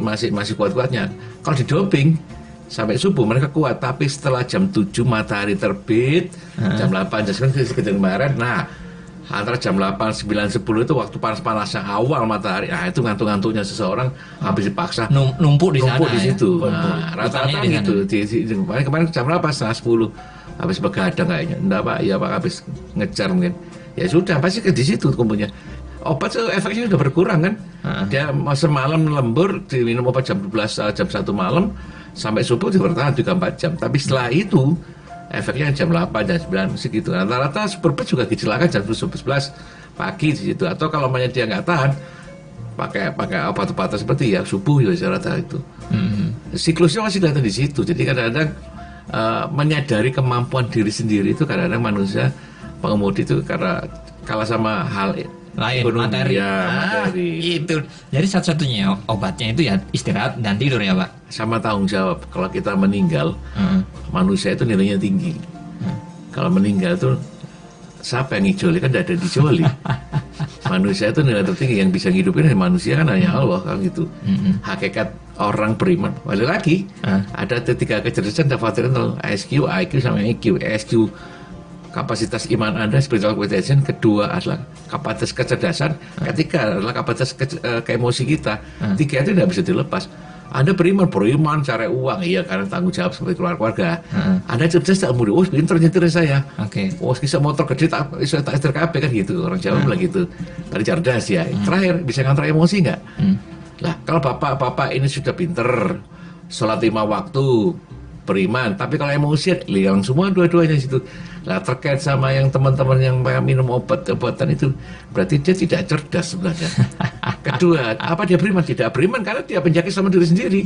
S3: kuat-kuatnya. Kalau di doping sampai subuh mereka kuat, tapi setelah jam 7 matahari terbit, jam 8, jam 9 sekitar kemarin, nah antara jam 8, 9, 10 itu waktu panas-panasnya awal matahari, nah itu ngantuk-ngantuknya seseorang habis dipaksa
S1: numpuk di sana
S3: di situ.
S1: ya?
S3: Nah, rata-rata gitu. Kemarin jam berapa? Setengah 10 habis begadang kayaknya. Enggak Pak, ya Pak habis ngejar mungkin. Ya sudah, pasti di situ kumpulnya. Obat efeknya sudah berkurang kan? Dia semalam lembur diminum obat jam 12, jam 1 malam sampai subuh bertahan juga 4 jam. Tapi setelah itu efeknya jam 8 jam 9 segitu. Rata-rata superbet juga kecelakaan jam 11 pagi di situ. Atau kalau dia nggak tahan pakai obat-obatan seperti ya subuh ya rata itu. Siklusnya masih datang di situ. Jadi kadang-kadang menyadari kemampuan diri sendiri itu kadang-kadang manusia pengemudi itu karena kalah sama hal
S1: lain materi. Itu jadi satu-satunya obatnya itu ya istirahat dan tidur ya Pak,
S3: sama tanggung jawab. Kalau kita meninggal manusia itu nilainya tinggi. Kalau meninggal itu siapa yang ngijoli, kan tidak ada dijoli. Manusia itu nilai tertinggi, yang bisa ngidupin manusia kan hanya Allah kan gitu. Hakikat orang beriman balik lagi ada 3 kecerdasan fundamental, IQ sama EQ. IQ kapasitas iman Anda, spiritual quotation. Kedua adalah kapasitas kecerdasan. Ketiga adalah kapasitas keemosi kita. 3 itu tidak bisa dilepas. Anda beriman cari uang, iya karena tanggung jawab sebagai keluarga. Anda cerdas tak mudah, pinter nyetir saya. Bisa motor gede tak setir KB kan gitu. Orang Jawa bilang gitu. Tadi cerdas ya. Terakhir bisa ngantar emosi nggak? Lah kalau bapak ini sudah pinter, sholat 5 waktu, beriman, tapi kalau emosi hilang semua dua-duanya situ. Lah terkait sama yang teman-teman yang minum obat-obatan itu berarti dia tidak cerdas sebenarnya. Kedua, apa dia beriman? Tidak beriman karena dia penjaki sama diri sendiri.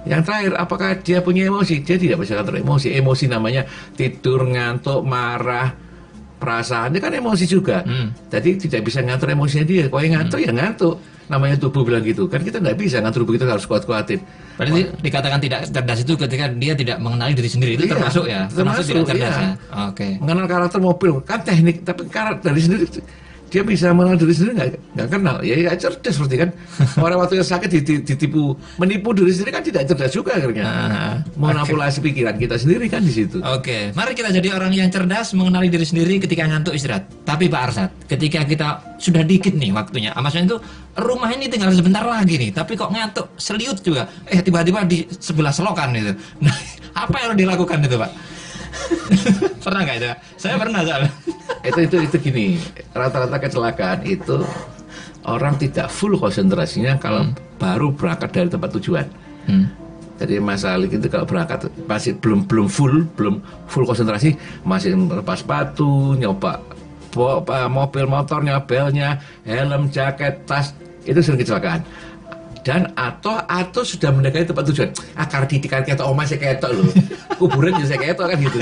S3: Yang terakhir, apakah dia punya emosi? Dia tidak bisa ngatur emosi. Emosi namanya tidur, ngantuk, marah, perasaan, itu kan emosi juga. Jadi tidak bisa ngatur emosinya dia. Kalau yang ngantuk ya ngantuk. Namanya tubuh bilang gitu. Kan kita nggak bisa ngatur tubuh kita, harus kuat-kuatin.
S1: Berarti dikatakan tidak cerdas itu ketika dia tidak mengenali diri sendiri, itu termasuk ya? Termasuk tidak cerdas ya?
S3: Mengenal karakter mobil kan teknik, tapi karakter dari sendiri dia bisa mengenal diri sendiri nggak kenal, ya nggak cerdas seperti kan. Orang waktu yang sakit ditipu, menipu diri sendiri kan tidak cerdas juga akhirnya. Manipulasi pikiran kita sendiri kan di situ.
S1: Mari kita jadi orang yang cerdas, mengenali diri sendiri ketika ngantuk istirahat. Tapi Pak Arsad, ketika kita sudah dikit nih waktunya, maksudnya itu rumah ini tinggal sebentar lagi nih, tapi kok ngantuk, seliut juga, tiba-tiba di sebelah selokan itu. Nah, apa yang harus dilakukan itu Pak? Pernah nggak itu? Saya pernah soalnya.
S3: Itu gini, rata-rata kecelakaan itu orang tidak full konsentrasinya kalau baru berangkat dari tempat tujuan. Jadi Mas Ali itu kalau berangkat masih belum full konsentrasi, masih lepas sepatu, nyoba mobil motornya, belnya, helm, jaket, tas, itu sering kecelakaan. Dan atau sudah mendekati tempat tujuan. Karena didikan ketok omah saya ketok loh. Kuburan juga saya ketok kan gitu.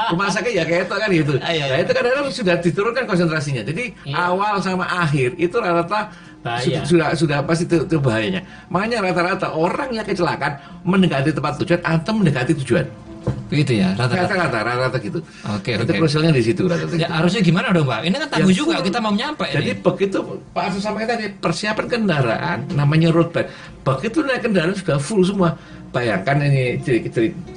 S3: Rumah sakit ya ketok kan gitu. Nah itu kadang-kadang sudah diturunkan konsentrasinya. Jadi awal sama akhir itu rata-rata
S2: Bahaya.
S3: Sudah pasti itu bahayanya. Makanya rata-rata orang yang kecelakaan mendekati tempat tujuan atau mendekati tujuan.
S1: Begitu ya,
S3: Rata-rata gitu.
S1: Oke.
S3: Itu krusialnya di situ rata-rata.
S1: Ya harusnya gimana dong Pak? Ini kan tangguh juga,
S3: full.
S1: kita mau nyampe
S3: Jadi
S1: ini.
S3: begitu Pak Arsul sampaikan tadi, persiapan kendaraan namanya road bike. Begitu naik kendaraan sudah full semua. Bayangkan ini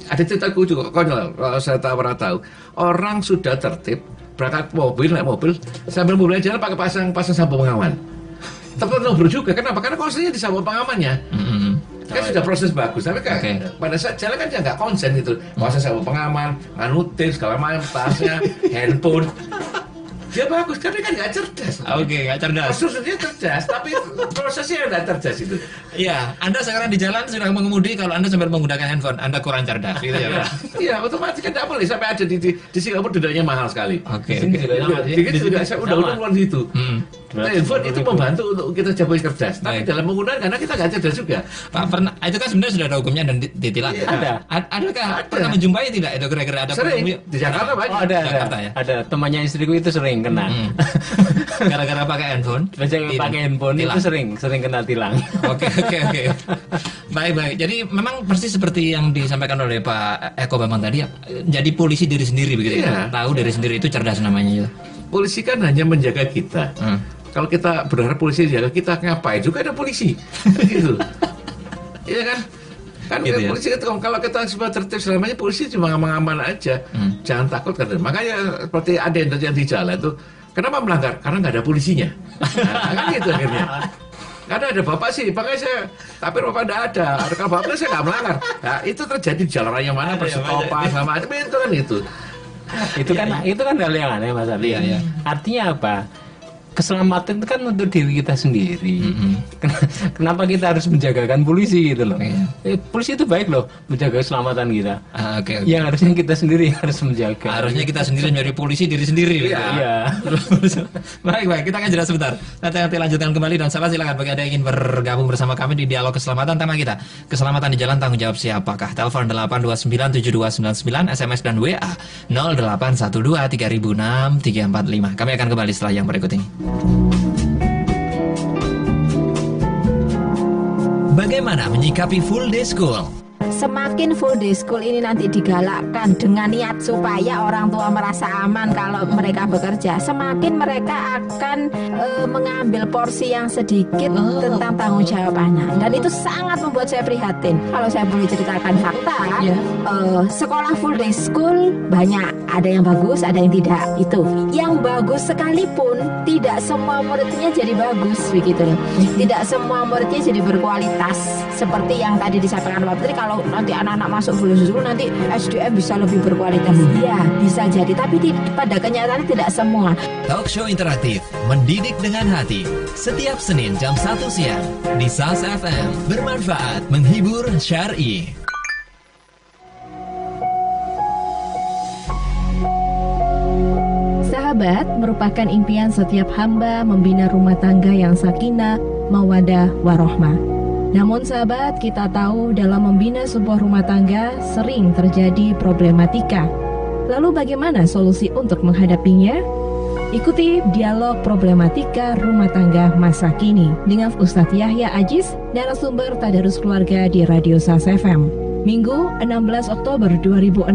S3: ada cerita juga konyol kalau saya pernah tahu. Orang sudah tertib berangkat naik mobil sambil mobilnya jalan pakai pasang sabuk pengaman. Terpenuh juga. Kenapa? Karena konsepnya di sabuk pengamannya. Kan sudah proses bagus, tapi kan pada saat jalan kan dia nggak konsen gitu. Pasang sabuk pengaman, nganutin segala macam, tasnya, handphone. Dia bagus karena kan nggak cerdas.
S1: Oke, nggak cerdas.
S3: Prosesnya cerdas, tapi prosesnya nggak cerdas itu.
S1: Iya, Anda sekarang di jalan sedang mengemudi, kalau Anda sambil menggunakan handphone, Anda kurang cerdas, gitu ya Pak?
S3: Iya, otomatis kan nggak boleh sampai ada di Singapura dendanya mahal sekali.
S1: Oke.
S3: Dikit juga saya undang-undang situ. Handphone itu membantu untuk kita jauh cerdas, tapi
S1: Baik.
S3: dalam menggunakan karena kita nggak cerdas juga.
S1: Pak, pernah itu kan sebenarnya sudah ada hukumnya dan ditilang.
S2: Ada.
S1: Adakah pernah menjumpai tidak itu kira-kira ada
S3: Sering
S1: hukumnya?
S3: di Jakarta banyak.
S2: Oh ada,
S1: Jakarta ya?
S2: ada temannya istriku itu sering kena.
S1: Gara-gara pakai handphone.
S2: Pakai handphone
S1: Tilang.
S2: itu sering kena tilang.
S1: Oke. Baik. Jadi memang persis seperti yang disampaikan oleh Pak Eko Bambang tadi, ya, jadi polisi diri sendiri begitu ya.
S3: Iya.
S1: Tahu diri sendiri itu cerdas namanya.
S3: Polisi kan hanya menjaga kita. Kalau kita berharap polisi jaga kita, ngapain juga ada polisi, gitu. Iya kan? Kan
S1: Gitu ya?
S3: polisi itu kalau kita semua tertib selamanya, polisi cuma aman-aman aja. Jangan takut kan. Makanya seperti ada yang di jalan tuh, kenapa melanggar? Karena nggak ada polisinya. Nah, kan gitu akhirnya. Karena ada bapak sih, makanya saya, tapi bapak nggak ada. Kalau bapak saya nggak melanggar. Nah, itu terjadi di jalan raya mana, persekopan, sama macam itu kan itu.
S2: itu kan hal yang aneh Mas Ali.
S1: Iya.
S2: Artinya apa? Keselamatan itu kan untuk diri kita sendiri. Kenapa kita harus menjagakan polisi gitu loh? Polisi itu baik loh, menjaga keselamatan kita.
S1: Oke.
S2: Yang harusnya kita sendiri harus menjaga.
S1: Harusnya kita sendiri menjadi polisi diri sendiri.
S2: Iya.
S1: Baik, kita akan jeda sebentar. Nanti lanjutkan kembali dan sahabat silakan bagi Anda yang ingin bergabung bersama kami di dialog keselamatan. Tema kita, keselamatan di jalan, tanggung jawab siapakah? Telepon 8297299, SMS dan WA 0812306345. Kami akan kembali setelah yang berikut ini. Bagaimana menyikapi full day school?
S11: Semakin full day school ini nanti digalakkan dengan niat supaya orang tua merasa aman kalau mereka bekerja, semakin mereka akan mengambil porsi yang sedikit tentang tanggung jawab anak, dan itu sangat membuat saya prihatin. Kalau saya boleh ceritakan fakta, sekolah full day school banyak, ada yang bagus, ada yang tidak. Itu yang bagus sekalipun tidak semua muridnya jadi bagus begitu loh. Tidak semua muridnya jadi berkualitas seperti yang tadi disampaikan Pak Putri. Kalau nanti anak-anak masuk full day school nanti SDM bisa lebih berkualitas. Ya bisa jadi, tapi pada kenyataannya tidak semua.
S1: Talk show interaktif, mendidik dengan hati. Setiap Senin jam 1 siang di SAS FM. Bermanfaat, menghibur, syar'i.
S12: Sahabat, merupakan impian setiap hamba membina rumah tangga yang sakinah, mawadah, warohmah. Namun sahabat, kita tahu dalam membina sebuah rumah tangga sering terjadi problematika. Lalu bagaimana solusi untuk menghadapinya? Ikuti dialog problematika rumah tangga masa kini dengan Ustadz Yahya Ajiz, narasumber Tadarus Keluarga di Radio SAS FM. Minggu 16 Oktober 2016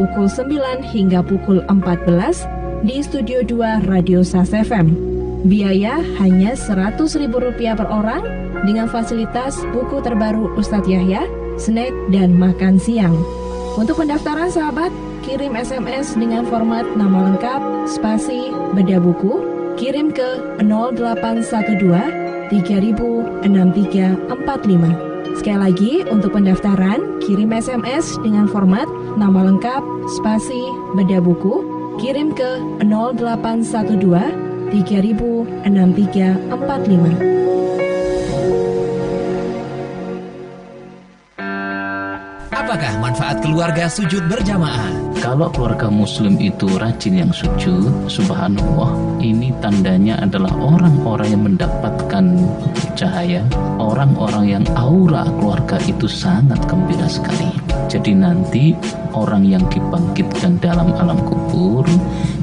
S12: pukul 9 hingga pukul 14 di Studio 2 Radio SAS FM. Biaya hanya Rp100.000 per orang dengan fasilitas buku terbaru Ustadz Yahya, snack dan makan siang. Untuk pendaftaran sahabat, kirim SMS dengan format nama lengkap, spasi, beda buku, kirim ke 0812 306345. Sekali lagi, untuk pendaftaran, kirim SMS dengan format nama lengkap, spasi, beda buku, kirim ke 0812 306345.
S1: Apakah manfaat keluarga sujud berjamaah?
S2: Kalau keluarga muslim itu rajin yang sujud, subhanallah, ini tandanya adalah orang-orang yang mendapatkan cahaya, orang-orang yang aura keluarga itu sangat gembira sekali. Jadi nanti orang yang dibangkitkan dalam alam kubur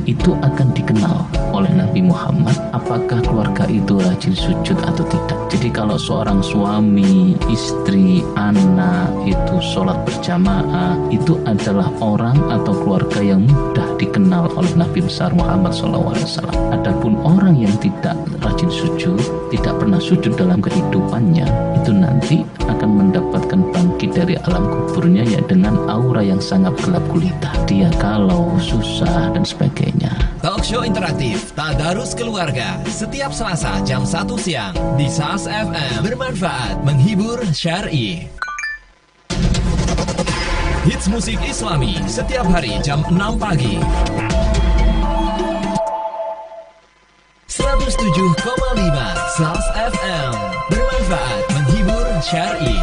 S2: itu akan dikenal oleh Nabi Muhammad, apakah keluarga itu rajin sujud atau tidak. Jadi kalau seorang suami, istri, anak itu sholat berjamaah, itu adalah orang atau keluarga yang mudah dikenal oleh Nabi besar Muhammad SAW. Adapun orang yang tidak rajin sujud, tidak pernah sujud dalam kehidupannya, itu nanti akan mendapatkan bangkit dari alam kuburnya ya dengan aura yang sangat gelap gulita. Dia kalau susah dan sebagainya.
S1: Talk show interaktif Tadarus Keluarga setiap Selasa jam 1 siang di SAS FM. Bermanfaat, menghibur, syar'i. Hits musik Islami setiap hari jam 6 pagi. 107,5 SAS FM. Bermanfaat, menghibur, syar'i.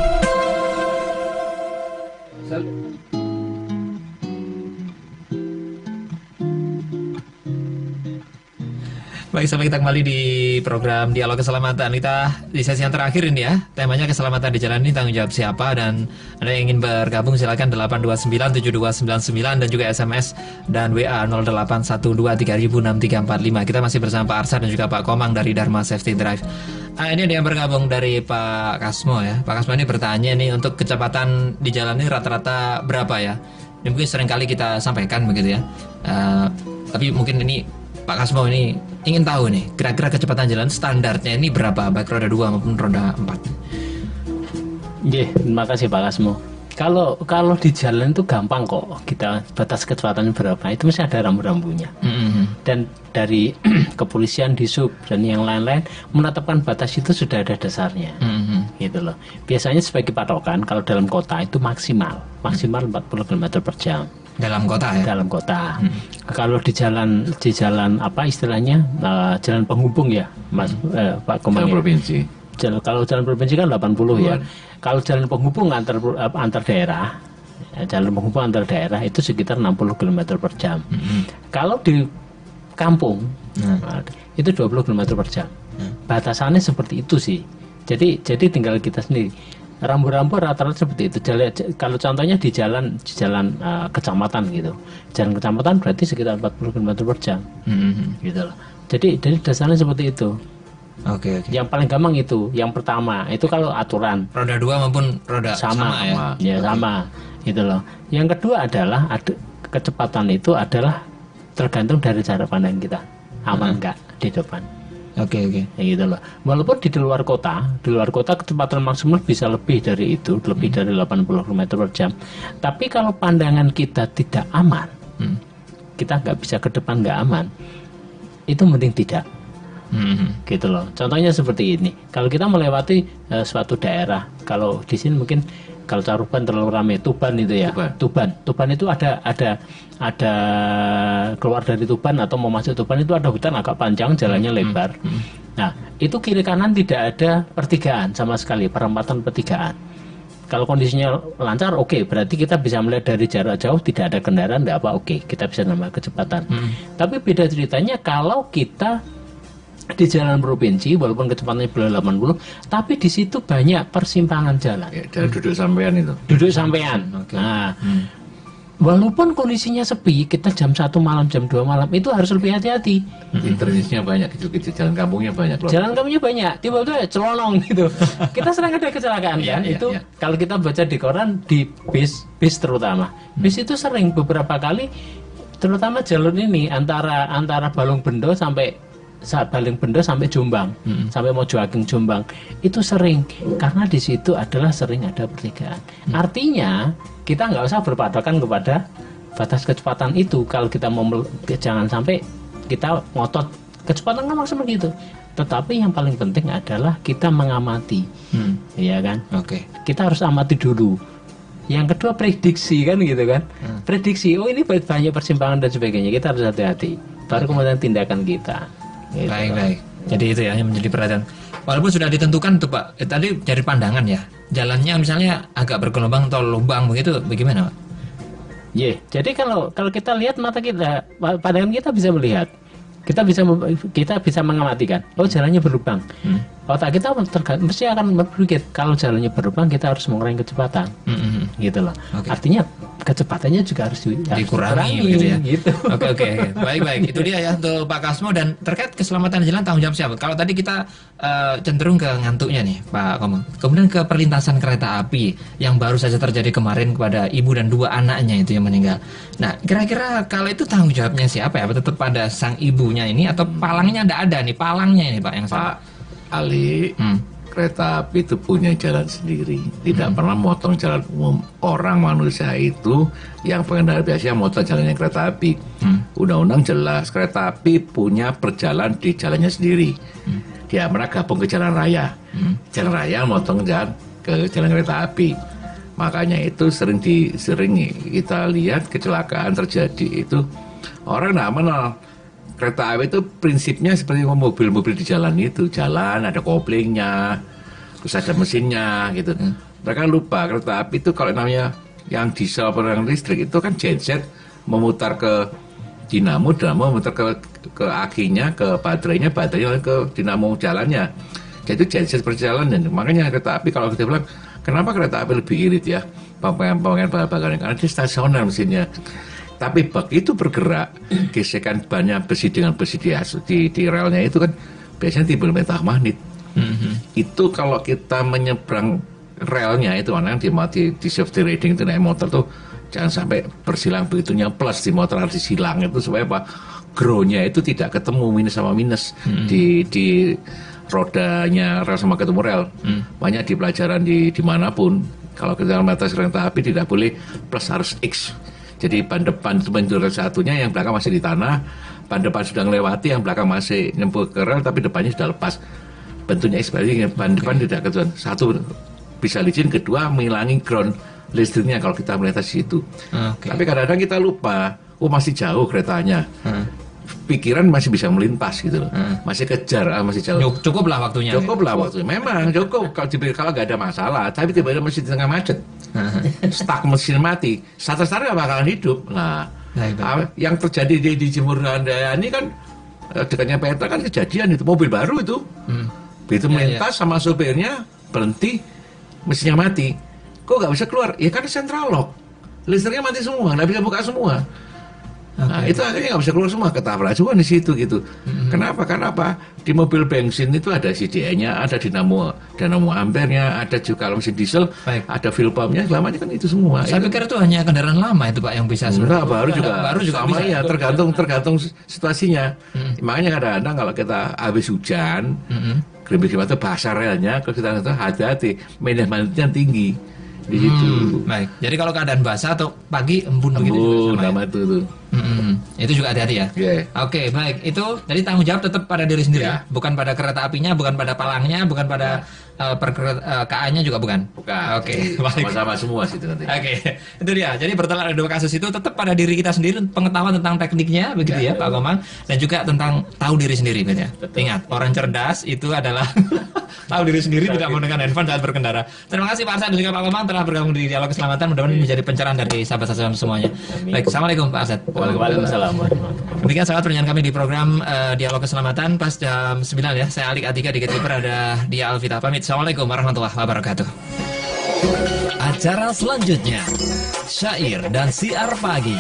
S1: Baik, sampai kita kembali di program Dialog Keselamatan. Kita di sesi yang terakhir ini ya, temanya keselamatan di jalan ini tanggung jawab siapa, dan Anda yang ingin bergabung silakan 8297299 dan juga SMS dan WA 0812306345. Kita masih bersama Pak Arsad dan juga Pak Komang dari Dharma Safety Drive. Ini ada yang bergabung dari Pak Kasmo ya. Pak Kasmo ini bertanya nih, untuk kecepatan di jalan ini rata-rata berapa ya? Ini mungkin sering kali kita sampaikan begitu ya. Tapi mungkin ini Pak Kasmo ini ingin tahu nih, kira-kira kecepatan jalan standarnya ini berapa, baik roda 2 maupun roda 4?
S2: Terima kasih Pak Kasmo. Kalau di jalan itu gampang kok, kita batas kecepatan berapa, itu mesti ada rambu-rambunya. Dan dari kepolisian, Disub dan yang lain-lain menetapkan batas itu sudah ada dasarnya. Gitu loh. Biasanya sebagai patokan kalau dalam kota itu maksimal 40 km per jam.
S1: Dalam kota ya?
S2: Dalam kota. Kalau di jalan apa istilahnya, jalan penghubung ya, Mas Pak Komang.
S3: Jalan provinsi.
S2: Kalau jalan provinsi kan 80 ya. Kalau jalan penghubung antar daerah, jalan penghubung antar daerah itu sekitar 60 km per jam. Kalau di kampung itu 20 km per jam. Batasannya seperti itu sih. Jadi tinggal kita sendiri. Rambu-rambu rata-rata seperti itu. Kalau contohnya di jalan kecamatan gitu, jalan kecamatan berarti sekitar 40 km per jam, gitu loh. Jadi dasarnya seperti itu.
S1: Oke.
S2: Yang paling gampang itu, yang pertama itu kalau aturan.
S1: Roda 2 maupun roda sama ya?
S2: Sama, gitu loh. Yang kedua adalah kecepatan itu adalah tergantung dari cara pandang kita, aman nggak di depan.
S1: Oke.
S2: Gitu loh. Walaupun di luar kota kecepatan maksimal bisa lebih dari itu, lebih dari 80 km per jam. Tapi kalau pandangan kita tidak aman, kita nggak bisa ke depan, nggak aman, itu mending tidak. Gitu loh. Contohnya seperti ini. Kalau kita melewati suatu daerah, kalau di sini mungkin kalau Caruban terlalu ramai, Tuban itu ya. Tuban itu ada keluar dari Tuban atau mau masuk Tuban itu ada hutan agak panjang, jalannya lebar. Nah, itu kiri kanan tidak ada pertigaan sama sekali, perempatan pertigaan. Kalau kondisinya lancar, oke, berarti kita bisa melihat dari jarak jauh, tidak ada kendaraan, tidak apa, oke, kita bisa nambah kecepatan. Tapi beda ceritanya kalau kita di jalan provinsi, walaupun kecepatannya boleh 80, tapi di situ banyak persimpangan jalan.
S3: Ya, jalan duduk sampean itu.
S2: Duduk sampean. Okay. Nah, walaupun kondisinya sepi, kita jam 1 malam, jam 2 malam, itu harus lebih hati-hati.
S3: Internisnya banyak, kecil-kecil, jalan kampungnya banyak.
S2: Jalan kampungnya banyak, tiba-tiba celonong gitu. Kita sering ada kecelakaan kan, itu kalau kita baca di koran, di bis terutama. Bis itu sering beberapa kali, terutama jalur ini, antara Balong Bendo sampai Jombang, sampai Mojoaking Jombang, itu sering karena di situ sering ada pertigaan. Artinya kita nggak usah berpatokan kepada batas kecepatan itu. Kalau kita mau jangan sampai kita ngotot kecepatan kan maksimal gitu. Tetapi yang paling penting adalah kita mengamati, ya kan?
S1: Oke.
S2: Kita harus amati dulu. Yang kedua prediksi kan gitu kan? Prediksi, oh ini banyak persimpangan dan sebagainya. Kita harus hati-hati. Baru kemudian tindakan kita. Gitu.
S1: Baik. Jadi itu ya yang menjadi perhatian. Walaupun sudah ditentukan tuh Pak, tadi dari pandangan ya, jalannya misalnya agak bergelombang atau lubang begitu, bagaimana Pak?
S2: Jadi kalau kita lihat mata kita, pandangan kita bisa melihat, kita bisa mengamati kan, oh jalannya berlubang. otak kita mesti akan berpikir kalau jalannya berlubang kita harus mengurangi kecepatan, gitu loh. Artinya kecepatannya juga harus
S1: dikurangi gitu ya.
S2: Gitu.
S1: Oke. Baik. Itu dia ya untuk Pak Kasmo. Dan terkait keselamatan jalan tanggung jawab siapa? Kalau tadi kita cenderung ke ngantuknya nih Pak Komang. Kemudian ke perlintasan kereta api yang baru saja terjadi kemarin kepada ibu dan 2 anaknya itu yang meninggal. Nah, kira-kira kalau itu tanggung jawabnya siapa ya? Tetap pada sang ibunya ini atau palangnya ada nih palangnya ini Pak yang sama?
S3: Pak Ali, kereta api itu punya jalan sendiri, tidak pernah motong jalan umum. Orang manusia itu yang pengendara biasa motong jalannya kereta api. Undang-undang jelas, kereta api punya perjalanan di jalannya sendiri. Dia pernah gabung ke jalan raya. Jalan raya motong jalan ke jalan kereta api. Makanya itu sering kita lihat kecelakaan terjadi itu orang nggak mengenal. Kereta api itu prinsipnya seperti mobil-mobil di jalan itu. Jalan, ada koplingnya, terus ada mesinnya gitu. Mereka lupa kereta api itu kalau namanya yang diesel atau yang listrik itu kan genset memutar ke dinamo memutar ke akinya, ke baterainya ke dinamo jalannya. Jadi genset perjalanan. Makanya kereta api kalau kita bilang, kenapa kereta api lebih irit ya? Pembangunan bahan karena dia stasioner mesinnya. Tapi begitu bergerak, gesekan banyak besi dengan besi di relnya itu kan biasanya timbul metah magnet. Itu kalau kita menyeberang relnya itu orang di safety riding itu naik motor tuh jangan sampai bersilang begitunya plus di motor harus disilang itu supaya apa? Grow-nya itu tidak ketemu minus sama minus di rodanya rel sama ketemu rel. Banyak di pelajaran dimanapun kalau kita mengatasi kereta api tidak boleh plus harus X. Jadi ban depan itu menjurus satunya, yang belakang masih di tanah, ban depan sudah melewati, yang belakang masih nyempuh ke rel, tapi depannya sudah lepas. Bentuknya seperti ban depan tidak ketuan. Satu bisa licin, kedua menghilangi ground listriknya kalau kita melintasi itu. Tapi kadang-kadang kita lupa, masih jauh keretanya. Pikiran masih bisa melintas gitu loh, masih kejar, masih jauh.
S1: Cukuplah waktunya.
S3: Memang cukup kalau nggak ada masalah. Tapi tiba-tiba masih di tengah macet, stuck mesin mati, starter nggak bakalan hidup. Nah, yang terjadi di Jemur Anda ini kan dekatnya Petra kan kejadian itu mobil baru itu, begitu melintas sama sopirnya berhenti, mesinnya mati. Kok nggak bisa keluar? Ya kan central lock, listriknya mati semua, nggak bisa buka semua. Nah itu akhirnya nggak bisa keluar semua, ketabrak juga di situ gitu. Kenapa? Di mobil bensin itu ada CDI-nya, ada dinamo ampernya, ada juga kalau mesin diesel, ada fuel pump-nya, selamanya kan itu semua.
S1: Saya pikir itu hanya kendaraan lama itu Pak yang bisa.
S3: Enggak, baru juga sama
S1: bisa.
S3: Ya, tergantung situasinya. Makanya kadang-kadang kalau kita habis hujan, gerimis itu basah relnya, kalau kita hati-hati, maintenance-nya tinggi di situ.
S1: Baik. Jadi kalau keadaan basah atau pagi embun begitu juga sama
S3: itu.
S1: Itu juga hati-hati ya. Oke, baik. Itu jadi tanggung jawab tetap pada diri sendiri, bukan pada kereta apinya, bukan pada palangnya, bukan pada KA-nya juga bukan. Oke,
S3: sama-sama semua sih nanti.
S1: Oke, itu dia. Jadi bertolak dari 2 kasus itu tetap pada diri kita sendiri, pengetahuan tentang tekniknya begitu ya Pak Komang, dan juga tentang tahu diri sendiri gitu ya. Ingat, orang cerdas itu adalah tahu diri sendiri, tidak menggunakan handphone saat berkendara. Terima kasih Pak Arsad dan juga Pak Komang telah bergabung di Dialog Keselamatan. Mudah-mudahan menjadi pencerahan dari sahabat-sahabat semuanya. Baik, assalamualaikum Pak Arsad.
S2: Waalaikumsalam.
S1: Demikian sahabat perbincangan kami di program Dialog Keselamatan pas jam 9 ya. Saya Alik Atika, di Gatekeeper ada Dia Alvita pamit. Assalamualaikum warahmatullahi wabarakatuh. Acara selanjutnya Syair dan Siar Pagi.